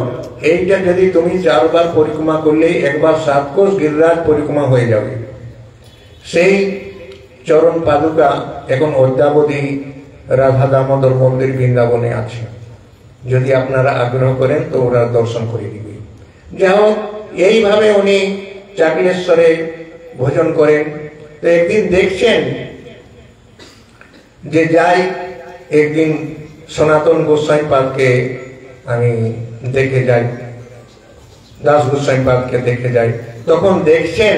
এইটা যদি তুমি 4 বার পরিক্রমা করলে একবার 7 কোষ গিরিরাজ পরিক্রমা হয়ে যাবে। সেই চরণ পাদুকা এখন অদ্যাবধি রাধা দামোদর মন্দির বৃন্দাবনে আছে, যদি আপনারা আগ্রহ করেন তো ওরা দর্শন করে দিবে। যাই হোক এইভাবে উনি চাকলেশ্বরে ভোজন করেন। তো একদিন দেখছেন যে যাই, একদিন সনাতন গোস্বামী পাদকে আমি দেখে যাই, দাস গোস্বামী পাদকে দেখে যাই। তখন দেখছেন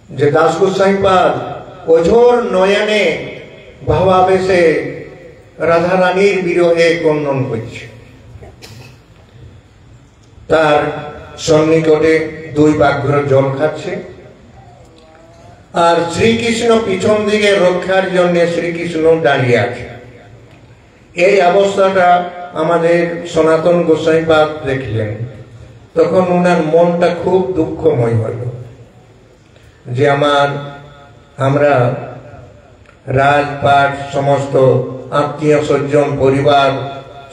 যে দাস গোস্বামী পাদ অঝোর নয়নে ভাবাবেশে রাধা রানীর বিরহে কর্ণন করছে। তার সন্নিকটে 2 বাঘ্র জল খাচ্ছে, আর শ্রীকৃষ্ণ পিছন দিকে রক্ষার জন্য শ্রীকৃষ্ণ দাঁড়িয়ে আছে। এই অবস্থাটা আমাদের সনাতন গোস্বামী পাদ দেখলেন। তখন ওনার মনটা খুব দুঃখময় হল যে আমরা রাজপাট সমস্ত আত্মীয় স্বজন পরিবার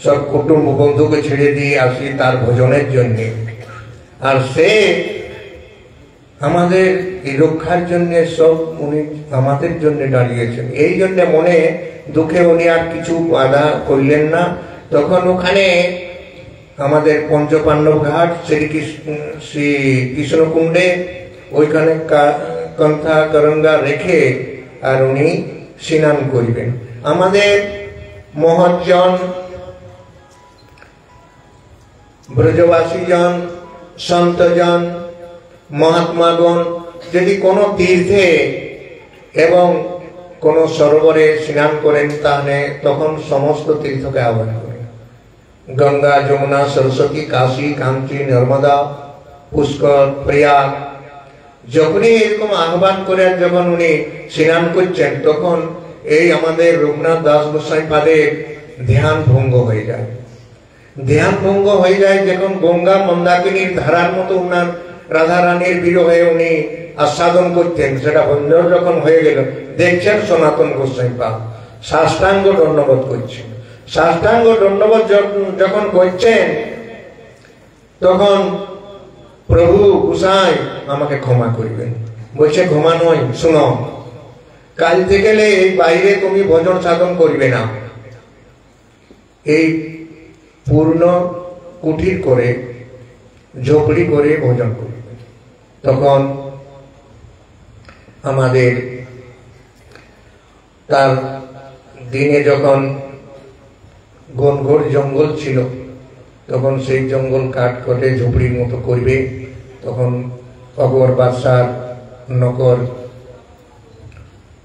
সব কুটুম্ব বন্ধুকে ছেড়ে দিয়ে আসি তার ভোজনের জন্য, আর সে আমাদের রক্ষার জন্য সব উনি আমাদের জন্য দাঁড়িয়েছেন। এই জন্য মনে দুঃখে উনি আর কিছু বাধা করলেন না। তখন ওখানে আমাদের পঞ্চপাণ্ডব ঘাট শ্রী কৃষ্ণকুণ্ডে ওইখানে কন্থা করঙ্গা রেখে আর উনি স্নান করিবেন। আমাদের মহৎজন, ব্রজবাসীজন, সন্তজন, মহাত্মাগণ যদি কোনো তীর্থে এবং কোন সরোবরে স্নান করেন, তাহলে তখন সমস্ত তীর্থকে আহ্বান করেন। গঙ্গা, যমুনা, সরস্বতী, কাশী, কাঞ্চি, নর্মদা, পুষ্কর, প্রয়াগ, যখনই এরকম আহ্বান করেন, যখন উনি স্নান করছেন, তখন এই আমাদের রঘুনাথ দাস গোস্বামী পাদের ধ্যান ভঙ্গ হয়ে যায়। ধ্যান ভঙ্গ হয়ে যায় যখন গঙ্গা মন্দাকিনীর ধারার মতো উনার রাধা রানীর বিরহে উনি আস্বাদন করতেন, সেটা বন্ধ যখন হয়ে গেল, দেখছেন সনাতন গোস্বামী পাদ সাষ্টাঙ্গ দণ্ডবোধ করছেন। সাষ্টাঙ্গ দণ্ডবোধ যখন করছেন, তখন প্রভু গোসাই আমাকে ক্ষমা করিবেন। বলছে ক্ষমা নয়, শুনো, কাল থেকে এই বাইরে তুমি ভজন সাধন করিবে না, এই পূর্ণ কুঠির করে ঝোপড়ি করে ভোজন করবে। তখন আমাদের তার দিনে যখন ঘনঘোর জঙ্গল ছিল, তখন সেই জঙ্গল কাট করে ঝুপড়ির মতো করবে। তখন অকবর বাদশার নকর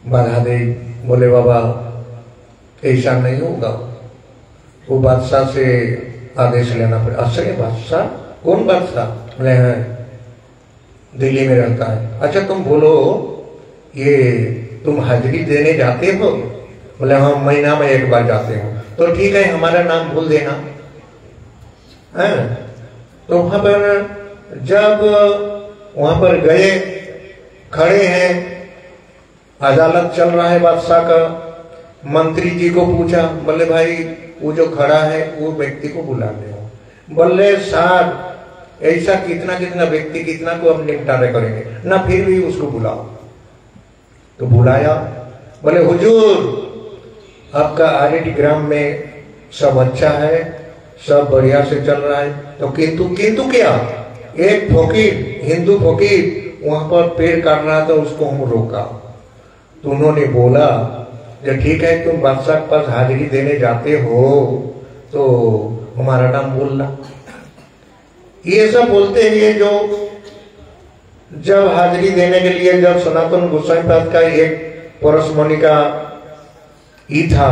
बाधा दे, बोले बाबा ऐसा नहीं होगा। वो बादशाह से आदेश लेना पड़े। अच्छा ये बादशाह कौन बादशाह? बोले हैं दिल्ली में रहता है। अच्छा तुम बोलो ये तुम हाजिरी देने जाते हो? बोले हाँ महीना में 1 बार जाते हो। तो ठीक है हमारा नाम भूल देना है। तो वहां पर जब वहां पर गए, खड़े हैं, अदालत चल रहा है बादशाह का, मंत्री जी को पूछा, बोले भाई वो जो खड़ा है वो व्यक्ति को बुला ले। बोले सर ऐसा कितना कितना व्यक्ति कितना को हम निपटारे करेंगे ना, फिर भी उसको बुलाओ। तो बुलाया, बोले हुजूर आपका आरएटी ग्राम में सब अच्छा है, सब बढ़िया से चल रहा है, तो किंतु क्या, एक फकीर हिंदू फकीर वहां पर पेड़ काट रहा था, उसको हम रोका। तो उन्होंने बोला जो ठीक है तुम बादशाह के पास हाजिरी देने जाते हो तो हमारा नाम बोलना। ये सब बोलते हैं जो जब हाजिरी देने के लिए जब सनातन गोस्वामी पाद का एक परसमणि का ई था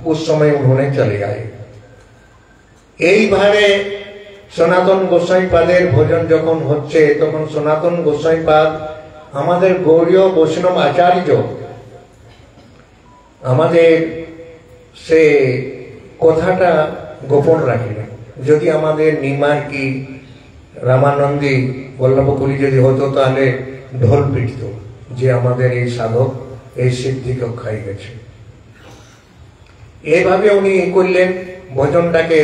उस समय उन्होंने चले आए। এইভাবে সনাতন গোস্বামী পাদের ভজন যখন হচ্ছে তখন সনাতন গোস্বামী পাদ আমাদের গৌড়ীয় বৈষ্ণব আচার্য আমাদের সে কথাটা গোপন রাখিলেন। যদি আমাদের নিমার কি রামানন্দী বল্লভকুলি যদি হতো তাহলে ঢোল পিটত যে আমাদের এই সাধক এই সিদ্ধি কক্ষায় গেছে। এইভাবে উনি করলেন, ভজনটাকে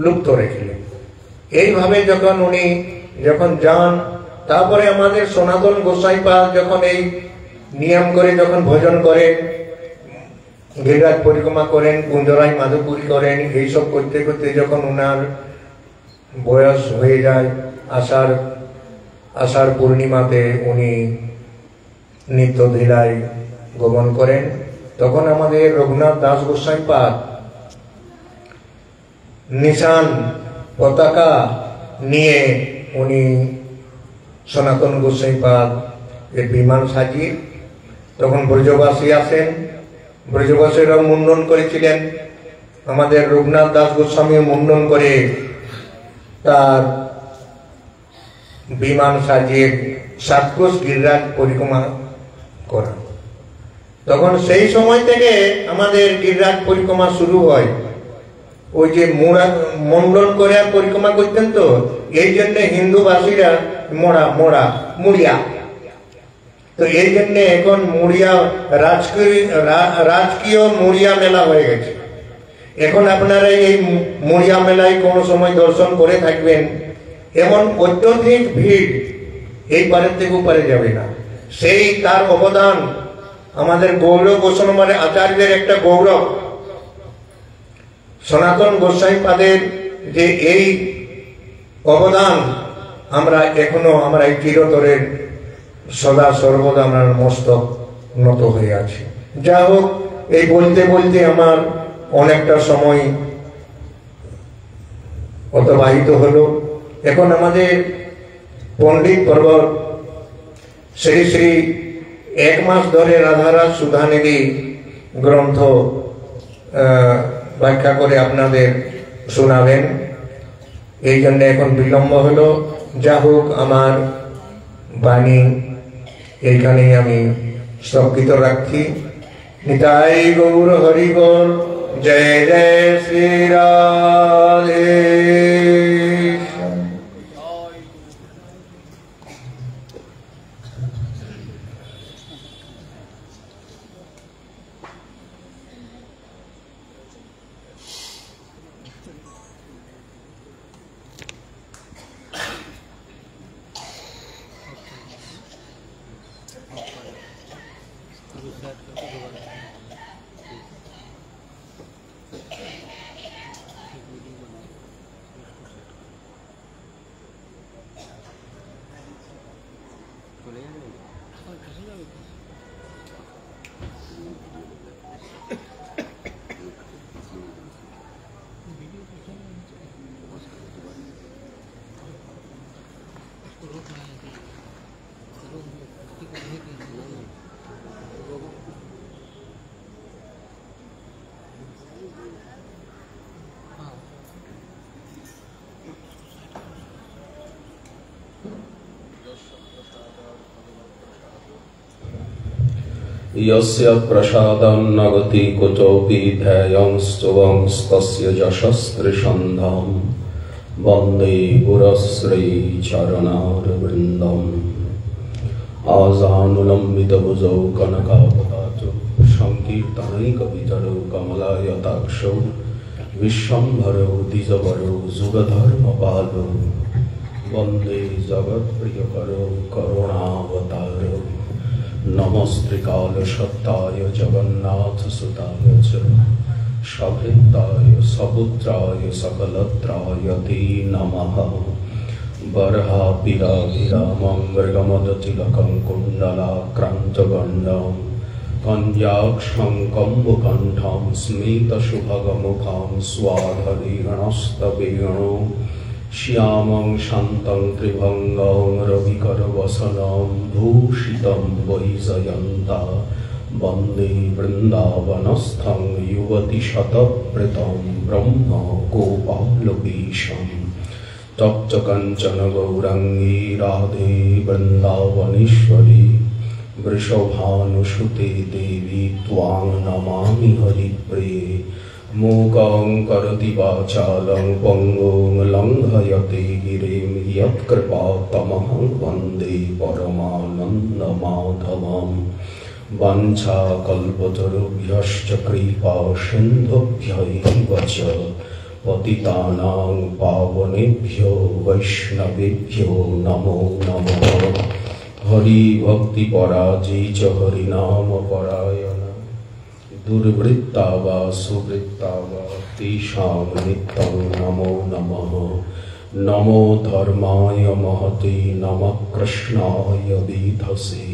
লুপ্ত রেখেলেন। এইভাবে যখন উনি যখন যান, তারপরে আমাদের সনাতন গোস্বামী পাদ যখন এই নিয়ম করে যখন ভজন করেন, গিরিরাজ পরিক্রমা করেন, কুঞ্জরাই মাধবপুরী করেন, এইসব করতে করতে যখন ওনার বয়স হয়ে যায়, আষাঢ় পূর্ণিমাতে উনি নিত্য ধীরায় গমন করেন, তখন আমাদের রঘুনাথ দাস গোস্বামী পাদ নিশান পতাকা নিয়ে উনি সনাতন গোস্বামী পাদ এর বিমান সাজিয়ে তখন ব্রজবাসী আসেন, ব্রজবাসীরাও মুন্ডন করেছিলেন। আমাদের রঘুনাথ দাস গোস্বামী মুন্ডন করে তার বিমান সাজিয়ে সাতকোষ গিরিরাজ পরিক্রমা করা। তখন সেই সময় থেকে আমাদের গিরিরাজ পরিক্রমা শুরু হয়। ওই যে মন্ডন করে পরিক্রমা করতেন, তো এই জন্য হিন্দুবাসীরা মুড়িয়া, তো এই জন্য এখন মুড়িয়া রাজকীয় মুড়িয়া মেলা হয়ে গেছে। এখন আপনারা এই মুড়িয়া মেলায় কোনো সময় দর্শন করে থাকবেন, এমন অত্যধিক ভিড় এই পারের থেকে ওপারে যাবে না। সেই তার অবদান আমাদের গৌরব বৈষ্ণবের আচার্যের একটা গৌরব। সনাতন গোস্বামী পাদের যে এই অবদান আমরা এখনো আমরা এই চিরতরের সদা সর্বদা আমরা মস্তক নত হয়ে আছি। যা হোক, এই বলতে বলতে আমার অনেকটা সময় অতিবাহিত হলো। এখন আমাদের পণ্ডিত পর্বত শ্রী শ্রী 1 মাস ধরে রাধারাজ সুধানিধি গ্রন্থ ব্যাখ্যা করে আপনাদের শোনাবেন, এই জন্য এখন বিলম্ব হলো। যা হোক, আমার বাণী এইখানেই আমি স্থগিত রাখছি। নিতাই গৌর হরি বল, জয় জয় শ্রী রাধে। यस्य प्रसादं नगति कुतोऽपि ध्येयंस्तुवंस्तस्य यशस्त्रिसन्धां वन्दे गुरश्रीचरणारविन्दम् आजानुलम्बितभुजौ कनकावदातु संकीर्तनैकवितरौ कमलायताक्षौ विश्वम्भरौ द्विजवरौ जुगधर्मपालौ वन्दे जगत्प्रियकरौ करुणावतारौ नमस्त्रिकालसत्ताय जगन्नाथसुताय च सभृताय सपुत्राय सकलत्राय ते नमः। बर्हापिराभिरामं मृगमदतिलकं कुण्डलाक्रान्तगण्डं कञ्जाक्षं कम्बुकण्ठं स्मितशुभगमुखं स्वाधरीगणस्तवेणुं श्यामं शान्तं त्रिभङ्गं रविकरवसनं भूषितं वैजयन्ता वन्दे वृन्दावनस्थं युवतिशतवृतं ब्रह्म गोपालवेशम्। तप्तकञ्चन गौराङ्गी राधे वृन्दावनेश्वरी वृषभानुसुते देवी त्वां नमामि हरिप्रिये। मूकं करोति वाचालं पङ्गुं लङ्घयते गिरिं यत्कृपातमहं वन्दे परमानन्दमाधवम्। वाञ्छाकल्पतरुभ्यश्च कृपा सिन्धुभ्यैव च पतितानां पावनेभ्यो वैष्णवेभ्यो नमो नमः। हरिभक्तिपराजै च हरिनामपरायण दुर्वृत्ता वा सुवृत्ता वा तेषां नित्यं नमो नमः। नमो धर्माय महते नमः कृष्णाय वेधसे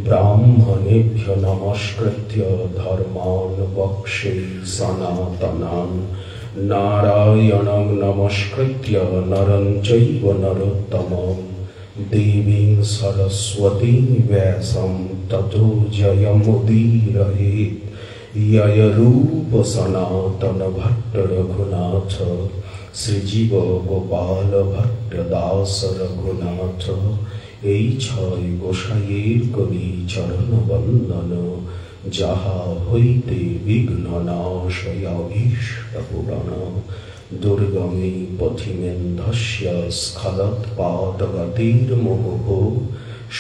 ब्राह्मणेभ्यो नमस्कृत्य धर्मान् वक्षे सनातनान्। नारायणं नमस्कृत्य नरं चैव नरोत्तमं देवीं सरस्वतीं व्यासं ततो जयमुदीरयेत्। ययरूप सनातन भट्ट रघुनाथ श्रीजीव गोपाल भट्ट दास रघुनाथ। এই ছয় গোসাইয়ের করি চরণ বন্দন যাহা হইতে বিঘ্ন নাশয় অভীষ্ট পুরাণ। দুর্গমে পথিমেন্ধস্য স্খলৎপাদগতির্মুহুঃ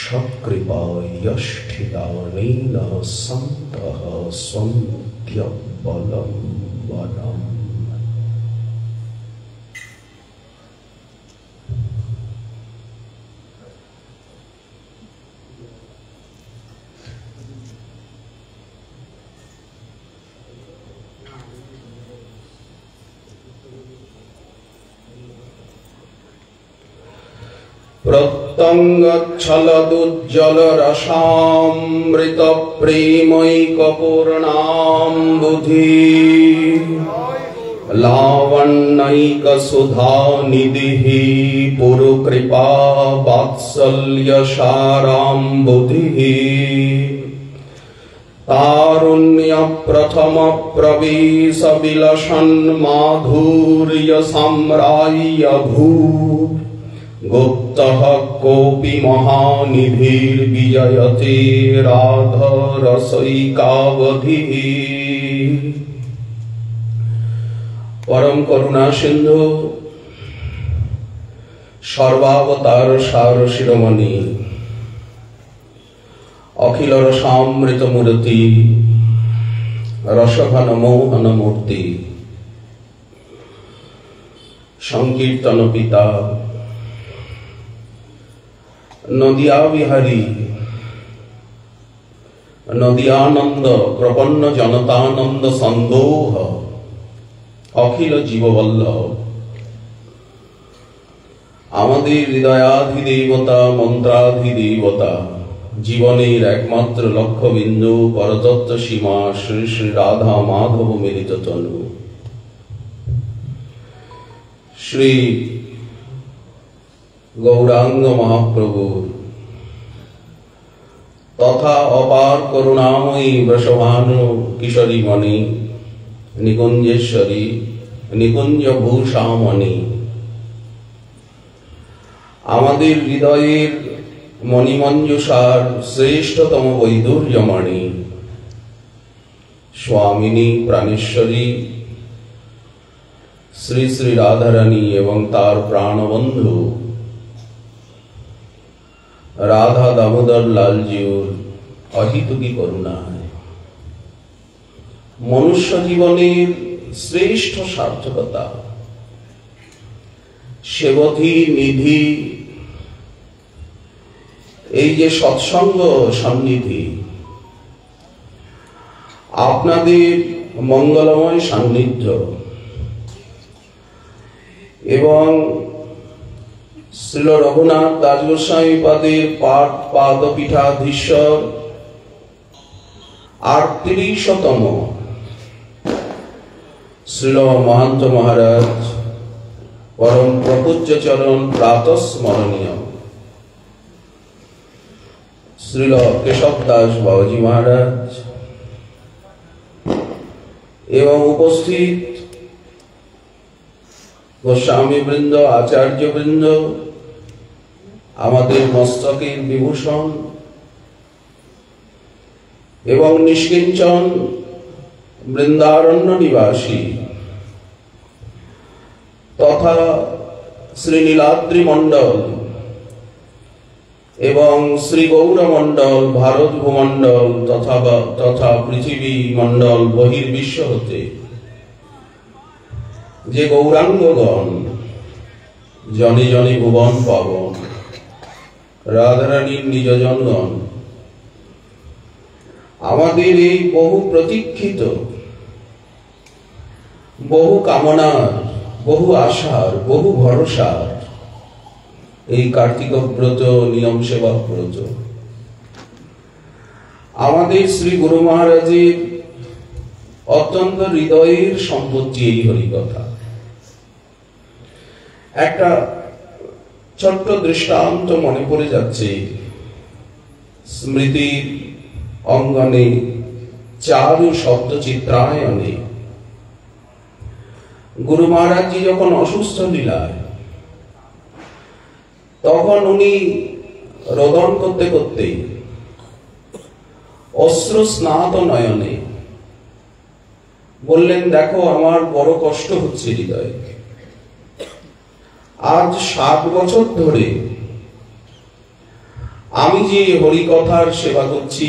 সৎকৃপায়ষ্ঠিদানেন সন্তঃ সন্ত্যবলম্বনम्। प्रत्यङ्गच्छलदुज्जलरसामृतप्रेमैकपूर्णाम्बुधि लावण्यैकसुधानिधिः पुरुकृपा वात्सल्यसाराम्बुधिः। तारुण्यप्रथमप्रवेशविलसन्माधुर्यसाम्राय्यभूः गुप्तः कोऽपि महानिधिर्विजयते राधरसैकावधिः। परम करुणा सिंधु सर्वावतार सार शिरोमणि अखिल रसामृत मूर्ति रसघन मोहन मूर्ति संकीर्तन पिता नदिया विहारी नदियानंद प्रपन्न जनतानंद संदोह अखिल जीववल्लभ आमादेर हृदयाधिदेवता मंत्राधिदेवता जीवनेर एकमात्र लक्ष्य बिंदु परतत्व सीमा श्री श्री राधा माधव मिलित तनु श्री गौरांग महाप्रभु तथा अपार करुणामयी वृषभानु किशोरी मणि निकुंजेश्वरी निकुंज भूषामणि आमादेर हृदयेर मणिमंजुषार श्रेष्ठतम वैदुर्यमणि स्वामिनी प्राणेश्वरी श्री श्री राधारानी एवं तार प्राणबंधु राधा दामोदर लाल जीर अहितुकी करुणा है মনুষ্য জীবনের শ্রেষ্ঠ সার্থকতা, সেবধি নিধি, এই যে সৎসঙ্গ সন্নিধি, আপনাদের মঙ্গলময় সান্নিধ্য এবং শ্রীল রঘুনাথ দাস গোস্বামী পাদের পাদপীঠাধীশ্বর ৩৮তম শ্রীল মহান্ত মহারাজ পরম প্রপূজ্য চরণ প্রাতঃস্মরণীয় শ্রীল কেশব দাস বাবাজি মহারাজ এবং উপস্থিত গোস্বামী বৃন্দ, আচার্য বৃন্দ, আমাদের মস্তকের বিভূষণ এবং নিষ্কিঞ্চন বৃন্দারণ্য নিবাসী তথা শ্রী নীলাদ্রি মণ্ডল এবং শ্রী গৌর মণ্ডল, ভারত ভূমণ্ডল তথা পৃথিবী মণ্ডল বহির্বিশ্ব হতে যে গৌরাঙ্গগণ, জনে জনে ভুবন পাবন, রাধারানীর নিজজনগণ, আমাদের এই বহু প্রতীক্ষিত, বহু কামনার, বহু আশার, বহু ভরসার এই কার্তিক ব্রত, নিয়ম সেবা ব্রত, আমাদের শ্রী গুরু মহারাজের অত্যন্ত হৃদয়ের সম্পত্তি এই হরিকথা। একটা ছোট্ট দৃষ্টান্ত মনে পড়ে যাচ্ছে স্মৃতির অঙ্গনে, চারু শব্দ চিত্রায়নে। গুরু মহারাজজি যখন অসুস্থ লীলায়, তখন উনি রোদন করতে করতে অশ্রু স্নাত নয়নে বললেন, দেখো আমার বড় কষ্ট হচ্ছে হৃদয়ে। আজ 7 বছর ধরে আমি যে হরিকথার সেবা করছি,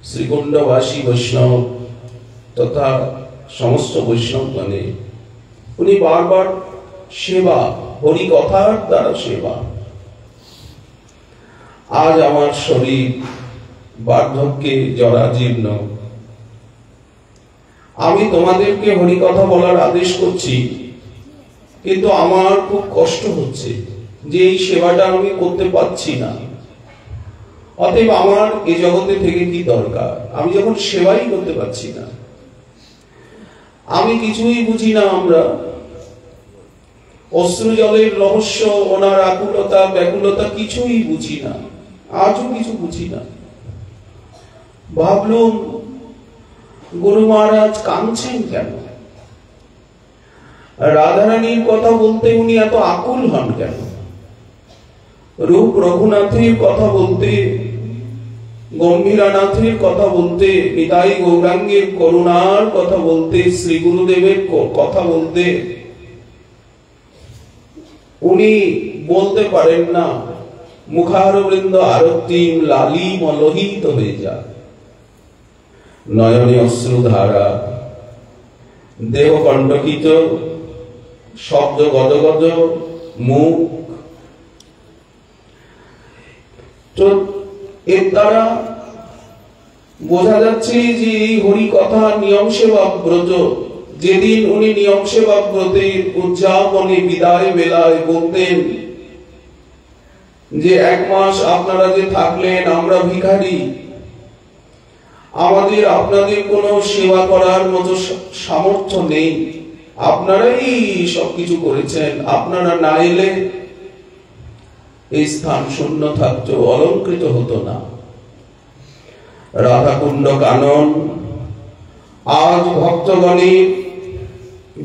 শ্রীকুণ্ডবাসী বৈষ্ণব তথা সমস্ত বৈষ্ণবগণে, উনি বারবার সেবা, হরিকথার দ্বারা সেবা। আজ আমার শরীর বার্ধক্যে জরাজীর্ণ, আমি তোমাদেরকে হরিকথা বলার আদেশ করছি, কিন্তু আমার খুব কষ্ট হচ্ছে যে এই সেবাটা আমি করতে পারছি না। অতএব আমার এই জগতে থেকে কি দরকার, আমি যখন সেবাই করতে পারছি না। আমি কিছুই বুঝি না, আমরা অশ্রু জলের রহস্য, ওনার আকুলতা ব্যাকুলতা কিছুই বুঝি না, আজও কিছু বুঝি না। ভাবলুম গুরু মহারাজ কাঁদছেন কেন, রাধারানীর কথা বলতে উনি এত আকুল হন কেন, রূপ রঘুনাথের কথা বলতে, গম্ভীরানাথের কথা বলতে, নিতাই গৌরাঙ্গের করুণার কথা বলতে, শ্রী গুরুদেবের কথা বলতে উনি বলতে পারেন না, মুখারবৃন্দ আরতিম লালিম লোহিত হয়ে যায়, নয়নে অশ্রুধারা, দেহ কণ্টকিত, শব্দ গদগদ, মুখ। তো এর দ্বারা বোঝা যাচ্ছে যে এই হরি কথা নিয়ম সেবা ব্রত, যেদিন উনি নিয়ম সেবা ব্রতের উদযাপনে বিদায় বেলায় বলতেন যে 1 মাস আপনারা যে থাকলেন, আমরা ভিখারি, আমাদের আপনাদের কোনো সেবা করার মতো সামর্থ্য নেই, আপনারাই সবকিছু করেছেন, আপনারা না এলে এই স্থান শূন্য থাকতো, অলঙ্কৃত হতো না। রাধাকুণ্ড কানন আজ ভক্তগণের,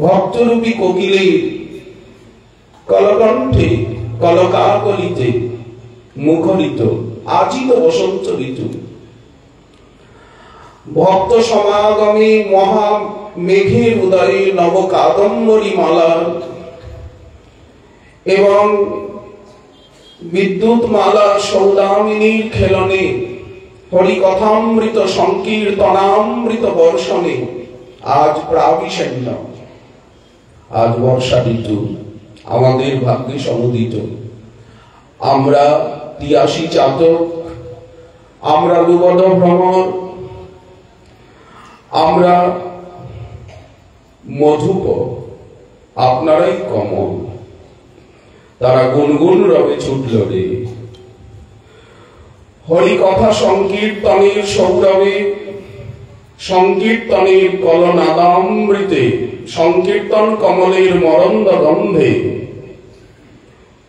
ভক্তরূপী কোকিলের কলকণ্ঠে, কলকাকলিতে মুখরিত। আজই তো বসন্ত ঋতু, ভক্ত সমাগমে মহা মেঘের উদয়ে নব কাদম্বরী মালা এবং বিদ্যুৎ মালা সৌদামিনীর খেলনে হরিকথামৃত সংকীর্তনামৃত বর্ষণে আজ প্রাবিষণ্য, আজ বর্ষা ঋতু আমাদের ভাগ্যে সমুদিত। আমরা ৮৩ চাতক, আমরা লুবধ ভ্রমর, আমরা মধুপ, আপনারাই কমল। তারা গুনগুন রবে ছুটল রে। হরিকথা সংকীর্তনের সৌরভে, সংকীর্তনের কলনাদামৃতে, সংকীর্তন কমলের মরন্দ গন্ধে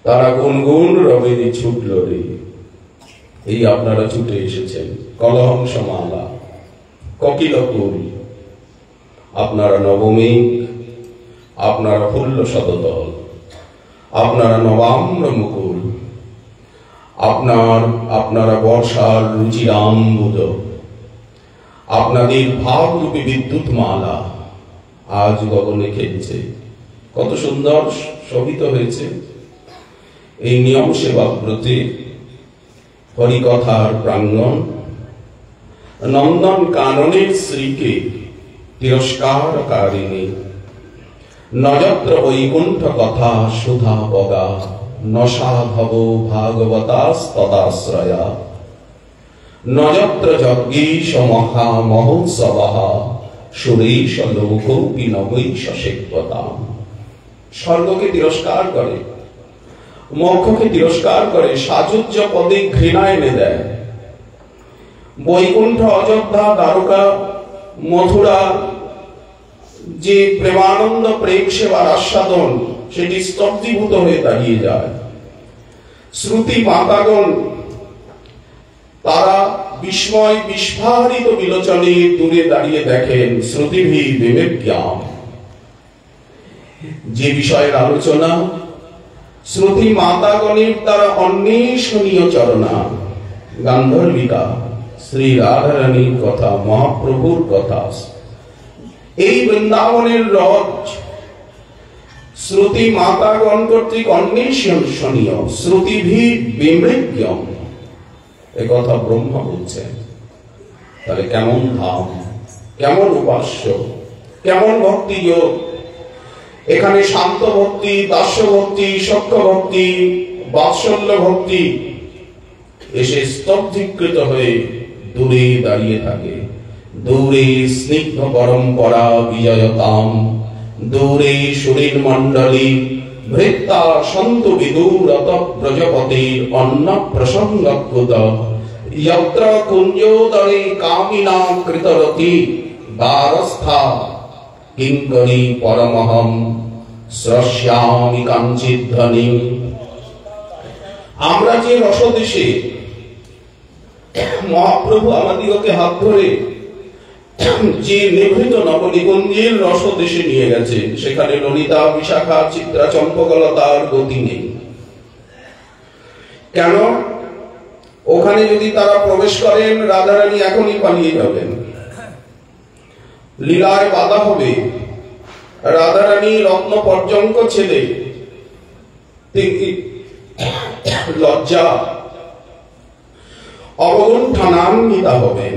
তারা গুনগুন রবে ছুটল রে। এই আপনারা ছুটে এসেছেন কলহংসমালা, ককিলকুল, আপনারা নবমেঘ, আপনারা ফুল্ল শতদল, আপনারা নবাম্র মুকুল, আপনারা বর্ষার রুচিরাম্বুদ, আপনাদের ভাবরূপী বিদ্যুৎ মালা আজ গগনে খেলছে। কত সুন্দর শোভিত হয়েছে এই নিয়ম সেবা ব্রতে হরিকথার প্রাঙ্গণ। নন্দন কাননের শ্রীকে তিরস্কারকারিণী, নযত্র বৈকুণ্ঠ কথা সুধা বগা, নসাধব ভাগবতাস্তদাশ্রয়া, নযত্র যজ্ঞীশ মহা মহোৎসবঃ, সুরেশ লোকৌপি নবৈশ সেব্যতাম। স্বর্গকে তিরস্কার করে, মোক্ষকে তিরস্কার করে, সাযুজ্য পদে ঘৃণা এনে দেয়। বৈকুণ্ঠ, অযোধ্যা, দ্বারকা, মথুরা যে প্রেমানন্দ প্রেম সেবার আস্বাদন, সেটি স্তব্ধীভূত হয়ে দাঁড়িয়ে যায়। শ্রুতি মাতাগণ তারা বিস্ময় বিস্ফারিত বিলোচনে দূরে দাঁড়িয়ে দেখেন শ্রুতিভি বিবেক্যাম। যে বিষয়ের আলোচনা শ্রুতি মাতাগণের দ্বারা অন্বেষণীয় চরণা, গান্ধর্বিকা, শ্রী রাধারানীর কথা, মহাপ্রভুর কথা, এই বৃন্দাবনের রজ শ্রুতি মাতাগণ কর্তৃক অন্বেষণীয়, শ্রুতিভি বিমৃগ্যম, একথা ব্রহ্মা বলছেন। তাহলে কেমন ধাম, কেমন উপাস্য, কেমন ভক্তি যোগ! এখানে শান্ত ভক্তি, দাস্য ভক্তি, সখ্য ভক্তি, বাৎসল্য ভক্তি এসে স্তব্ধীকৃত হয়ে দূরে দাঁড়িয়ে থাকে। দূরে স্নিগ্ধ পরম্পরা বিজয়তাম, দূরে সুরীর মণ্ডলী ভৃত্তা সন্তু বিদূরত প্রজাপতির অন্ন প্রসঙ্গকুত, যত্র কুঞ্জোদরে কামিনা কৃতরতি, দ্বারস্থা কিঙ্করী পরমহম শ্রস্যামি কাঞ্চিত ধ্বনি। আমরা যে রসদেশে মহাপ্রভু আমাদিগকে হাত ধরে যে নিভৃত নবনিকুঞ্জের রসদেশে নিয়ে গেছে, সেখানে ললিতা, বিশাখা, চিত্রা, চম্পকলতার গতি নেই। কেন? ওখানে যদি তারা প্রবেশ করেন, রাধারানী এখনই পালিয়ে যাবেন, লীলায় বাধা হবে। রাধারানী রত্ন পর্যঙ্ক ছেলে, লজ্জা অবগুণ্ঠনান্বিতা হবেন।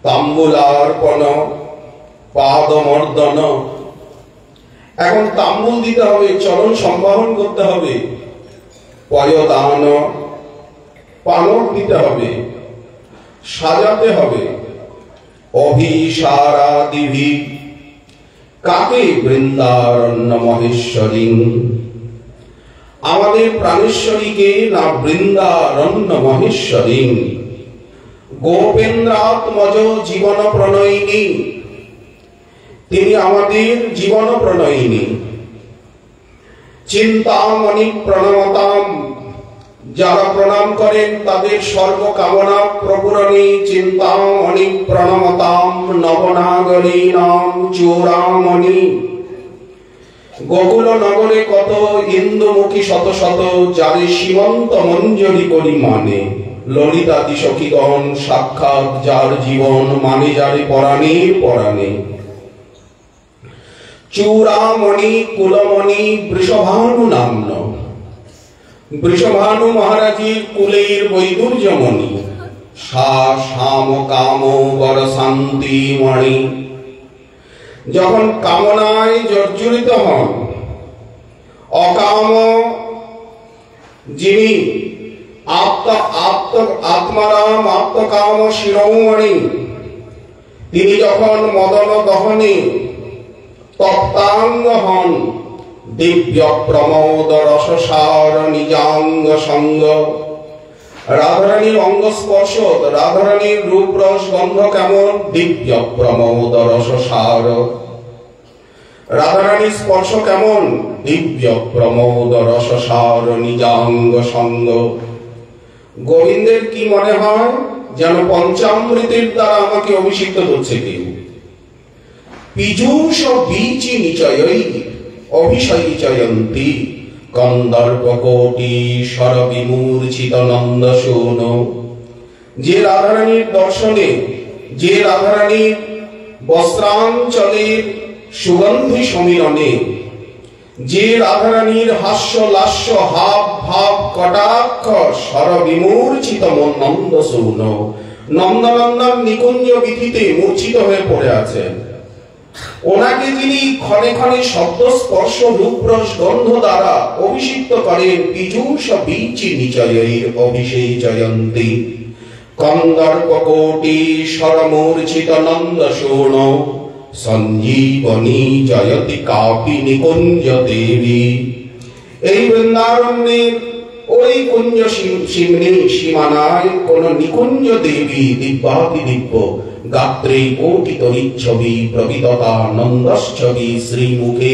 তাম্বুলার্পণ, পাদমর্দন, এখন তাম্বুল দিতে হবে, চরণ সম্ভাবন করতে হবে, পয়দান, পালক দিতে হবে, সাজাতে হবে। অভিসারাদিভি কাকে? বৃন্দারণ্য মহেশ্বরী। আমাদের প্রাণেশ্বরীকে না বৃন্দারণ্য মহেশ্বরী। গোপেন্দ্রাত্মজ জীবন প্রণয়িনী, তিনি আমাদের জীবন প্রণয়িনী। চিন্তামণি প্রণমতাম, যারা প্রণাম করেন তাদের সর্বকামনা প্রপূরণী। চিন্তামণি প্রণমতাম নবনাগরীণাম চূড়ামণি। গোকুল নগরে কত ইন্দুমুখী শত শত, যারে সীমন্ত মঞ্জরি করি মানে। ললিতাদি সখীগণ সাক্ষাৎ যার জীবন, মানে যারে পরাণের পরাণে। চূড়ামণি কুলমণি বৃষভানু নাম্ন, বৃষভানু মহারাজের কুলের বৈদুর্যমণি। সা শাম কাম বর শান্তি মণি। যখন কামনায় জর্জরিত হন, অকাম যিনি আত্মারাম আত্মকাম শিরোমণি, তিনি যখন মদন দহনে তপ্তাঙ্গ হন, দিব্য প্রমোদ রসসার নিজাঙ্গ সঙ্গ। রাধারানীর অঙ্গ স্পর্শ, রাধারানীর রূপ রস গন্ধ কেমন? দিব্য প্রমোদ রসসার। রাধারানীর স্পর্শ কেমন? দিব্য প্রমোদ রসসার নিজাঙ্গ সঙ্গ। গোবিন্দের কি মনে হয়? যেন পঞ্চামৃতের দ্বারা আমাকে অভিষিক্ত হচ্ছে কেউ। পীযূষ বীচি নিচয়ই অভিষয়িচয়ন্তি কন্দর্প কোটি স্বর বিমূর্ছিত নন্দ শূন। যে রাধারানীর দর্শনে, যে রাধারানীর বস্ত্রাঞ্চলের সুগন্ধি সমীরণে, যে রাধারানীর হাস্য লাস্য হাব ভাব কটাক্ষ স্বর বিমূর্ছিত মন নন্দ শূন। নন্দনন্দন নিকুঞ্জ বিধিতে মূর্ছিত হয়ে পড়ে আছেন, ওনাকে যিনি ক্ষণে ক্ষণে শব্দ স্পর্শ রূপরস গন্ধ দ্বারা অভিষিক্ত করেন, পীযূষ বীচি নিচয়ৈর অভিষেচয়ন্তি কন্দর্প কোটি স্বরমূর্ছিত নন্দ শূন। সঞ্জীবনী জয়তি কাপি নিকুঞ্জ দেবী। এই বৃন্দারণ্যের ওই কুঞ্জ সীমানায় কোন নিকুঞ্জ দেবী দিব্যাতি দিব্য গাত্রে কোটি তরিচ্ছবি প্রবিদতা নন্দশ্ছবি শ্রীমুখে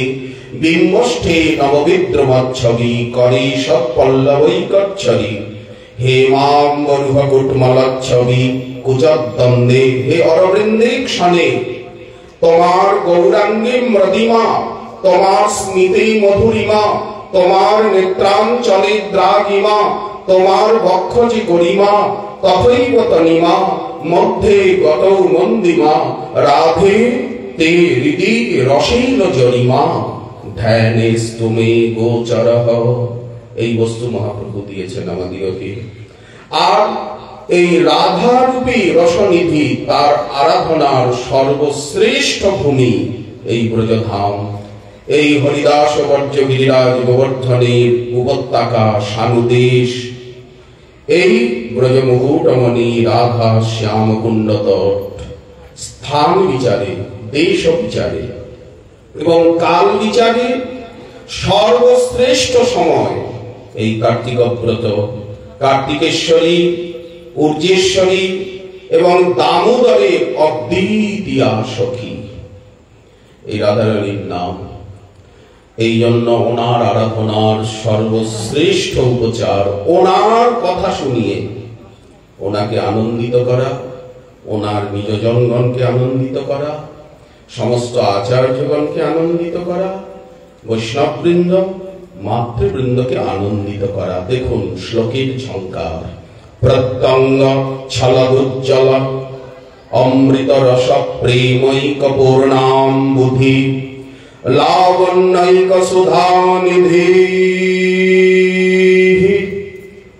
বিম্বষ্ঠে নববিদ্রমচ্ছবি করে সৎপল্লবৈকচ্ছরি হেমাম্বরুহ কুটমলচ্ছবি কুচদ্বন্দ্বে। হে অরবৃন্দে ক্ষণে তোমার গৌরাঙ্গে মৃদিমা, তোমার স্মিতে মধুরিমা, তোমার নেত্রাঞ্চলে দ্রাগিমা, তোমার বক্ষজি গরিমা তথৈব তনিমা মধ্যে গত মন্দিমা রাধে তে হৃদি রসৈল জরিমা ধ্যানে স্তুমে গোচরঃ। এই বস্তু মহাপ্রভু দিয়েছেন আমাদিগকে। আর এই রাধা রূপী রসনিধি, তার আরাধনার সর্বশ্রেষ্ঠ ভূমি এই ব্রজধাম। এই হরিদাস বর্জ্য গিরিরাজ গোবর্ধনের উপত্যকা সানুদেশ, এই ব্রজমুকুটমণি রাধা শ্যাম কুণ্ড তট, স্থান বিচারে, দেশ বিচারে এবং কাল বিচারে সর্বশ্রেষ্ঠ সময় এই কার্তিক ব্রত। কার্তিকেশ্বরী, ঊর্জেশ্বরী এবং দামোদরের অদ্বিতীয়া সখী এই রাধারানীর নাম। এই জন্য ওনার আরাধনার সর্বশ্রেষ্ঠ উপচার ওনার কথা শুনিয়ে ওনাকে আনন্দিত করা, ওনার নিজ জনগণকে আনন্দিত করা, সমস্ত আচার্যগণকে আনন্দিত করা, বৈষ্ণববৃন্দ মাতৃবৃন্দকে আনন্দিত করা। দেখুন শ্লোকের ঝঙ্কার। প্রত্যঙ্গ ছলদুজ্জ্বল অমৃত রস প্রেমৈক পূর্ণাম বুধি লাবণ্যৈক সুধা নিধি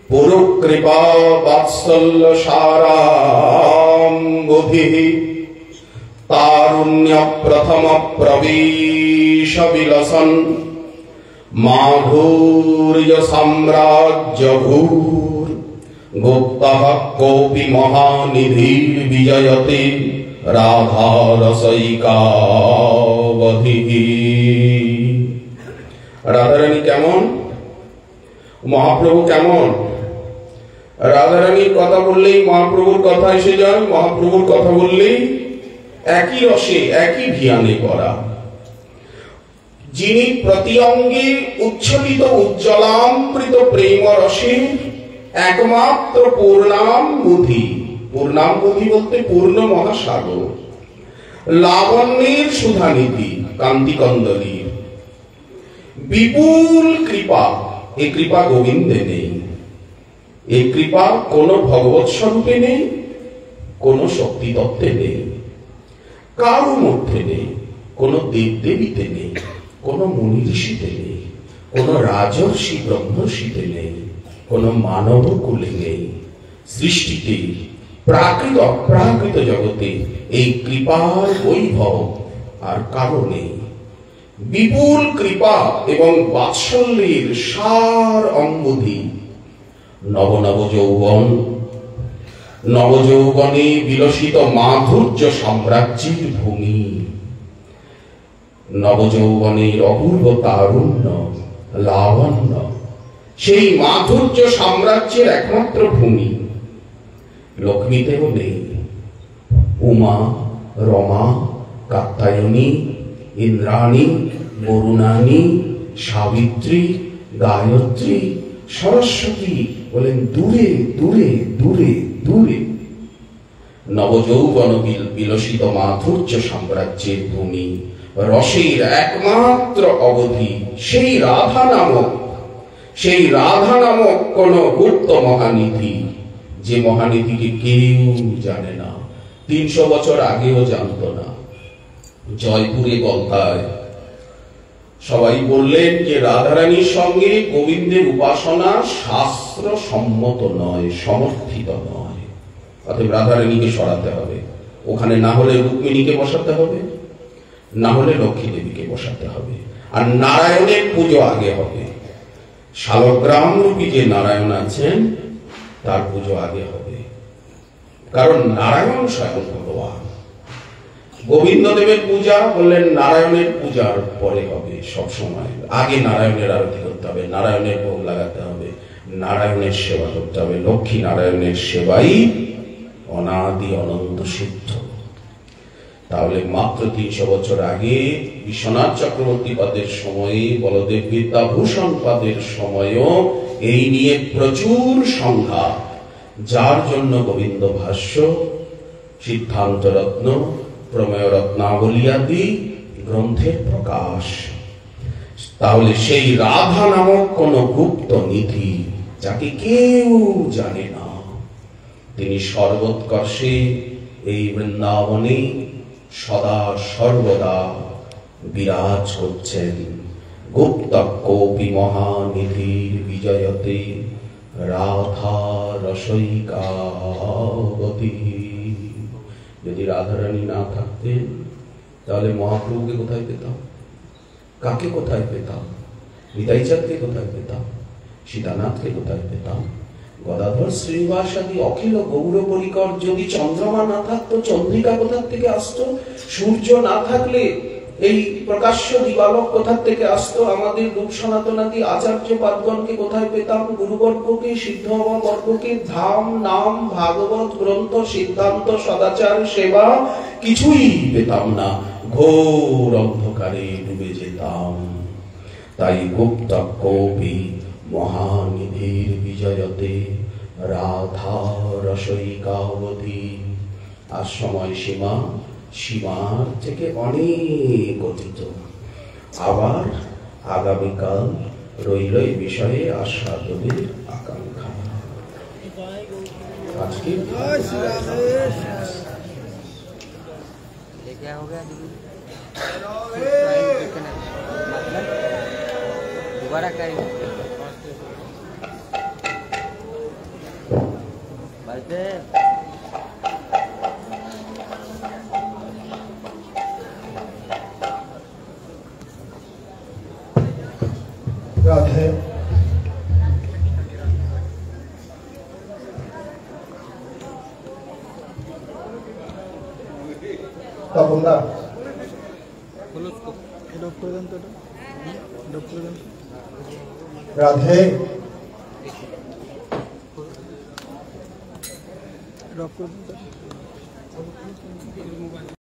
পুরুকৃপা বাৎসল্য সারাম বুধি তারুণ্য প্রথম প্রবেশ বিলসন মাধুর্য সাম্রাজ্য ভূর গুপ্তঃ কোপি মহানিধির বিজয়তে রাধা রসৈকাবধি। রাধারানী কেমন? মহাপ্রভু কেমন? রাধারানীর কথা বললেই মহাপ্রভুর কথা এসে যায়, মহাপ্রভুর কথা বললেই একই রসে একই ভিয়ানে করা। যিনি প্রতি অঙ্গে উচ্ছ্বলিত উজ্জ্বলামৃত প্রেম রসে একমাত্র পূর্ণাম বুধি। পূর্ণাম বুধি বলতে পূর্ণ মহাসাগর, লাবণ্যের সুধানিধি কান্তিকন্দলীর বিপুল কৃপা। এই কৃপা গোবিন্দে নেই, এই কৃপা কোন ভগবৎ স্বরূপে নেই, কোন শক্তি তত্ত্বে নেই, কারো মধ্যে নেই, কোন দেবদেবীতে নেই, কোন মুনি ঋষিতে নেই, কোন রাজর্ষি ব্রহ্মর্ষিতে নেই, কোন মানব কুলে নেই। সৃষ্টিতে প্রাকৃত অপ্রাকৃত জগতে এই কৃপার বৈভব আর কারো নেই। বিপুল কৃপা এবং বাৎসল্যের সার অঙ্গধি নব নব যৌবন, নবযৌবনে বিলসিত মাধুর্য সাম্রাজ্যের ভূমি, নবযৌবনের অপূর্ব তারুণ্য লাবণ্য, সেই মাধুর্য সাম্রাজ্যের একমাত্র ভূমি। লক্ষ্মীতেও নেই। উমা, রমা, কাত্যায়নী, ইন্দ্রাণী, বরুণানী, সাবিত্রী, গায়ত্রী, সরস্বতী বলেন দূরে দূরে দূরে দূরে। নবযৌবন বিলসিত মাধুর্য সাম্রাজ্যের ভূমি, রসের একমাত্র অবধি সেই রাধা নামক কোন গুপ্ত মহানিধি, যে মহানিধিকে কেউ জানে না, 300 বছর আগেও জানত না। জয়পুরে গলতায় সবাই বললেন যে রাধারানীর সঙ্গে গোবিন্দের উপাসনা শাস্ত্র সম্মত নয়, সমর্থিত নয়, অতএব রাধারানীকে সরাতে হবে। ওখানে না হলে রুক্মিণীকে বসাতে হবে, না হলে লক্ষ্মী দেবীকে বসাতে হবে, আর নারায়ণের পুজো আগে হবে। শালগ্রাম রূপী যে নারায়ণ আছেন তার পুজো আগে হবে, কারণ নারায়ণ স্বয়ং ভগবান। গোবিন্দ দেবের পূজা বললেন নারায়ণের পূজার পরে হবে, সব সময় আগে নারায়ণের আরতি করতে হবে, নারায়ণের ভোগ লাগাতে হবে, নারায়ণের সেবা করতে হবে। লক্ষ্মী নারায়ণের সেবাই অনাদি অনন্ত সিদ্ধ। তাহলে মাত্র 300 বছর আগে বিশ্বনাথ চক্রবর্তী পাদের সময়ে, বলদেব বিদ্যাভূষণ পাদের সময়ও এই নিয়ে প্রচুর সংঘাত, যার জন্য গোবিন্দ ভাষ্য, সিদ্ধান্ত রত্ন, প্রমেয় রত্নাবলী আদি গ্রন্থের প্রকাশ। তাহলে সেই রাধা নামক কোন গুপ্ত নিধি, যাকে কেউ জানে না, তিনি সর্বোৎকর্ষে এই বৃন্দাবনে সদা সর্বদা বিরাজ করছেন। গুপ্ত কোপি মহানিধির বিজয়তে রাধা রসইকাবতী। যদি রাধারানী না থাকতেন তাহলে মহাপ্রভুকে কোথায় পেতাম? কাকে কোথায় পেতাম? নিতাই চাঁদকে কোথায় পেতাম? সীতানাথকে কোথায় পেতাম? গদাধর শ্রীনিবাস আদি অখিল গৌর পরিকর। যদি চন্দ্রমা না থাকতো, চন্দ্রিকা কোথা থেকে আসতো? সূর্য না থাকলে এই প্রকাশ্য দিবালক কোথা থেকে আসতো? আমাদের রূপ সনাতনাদি আচার্য পাদগণকে কোথায় পেতাম? গুরুবর্গকে, সিদ্ধবর্গকে, ধাম, নাম, ভাগবত গ্রন্থ, সিদ্ধান্ত, সদাচার, সেবা কিছুই পেতাম না, ঘোর অন্ধকারে ডুবে যেতাম। তাই গুপ্ত কবি মহানিধির বিজয়তে রাধা রসইকাবতী। আর সময় সীমার থেকে অনেক অতীত। আবার আগামীকাল রইল এই বিষয়ে আস্বাদনের আকাঙ্ক্ষা। আজকে क्या हो गया दोबारा करेंगे बलते রাধে তপনদা রাধে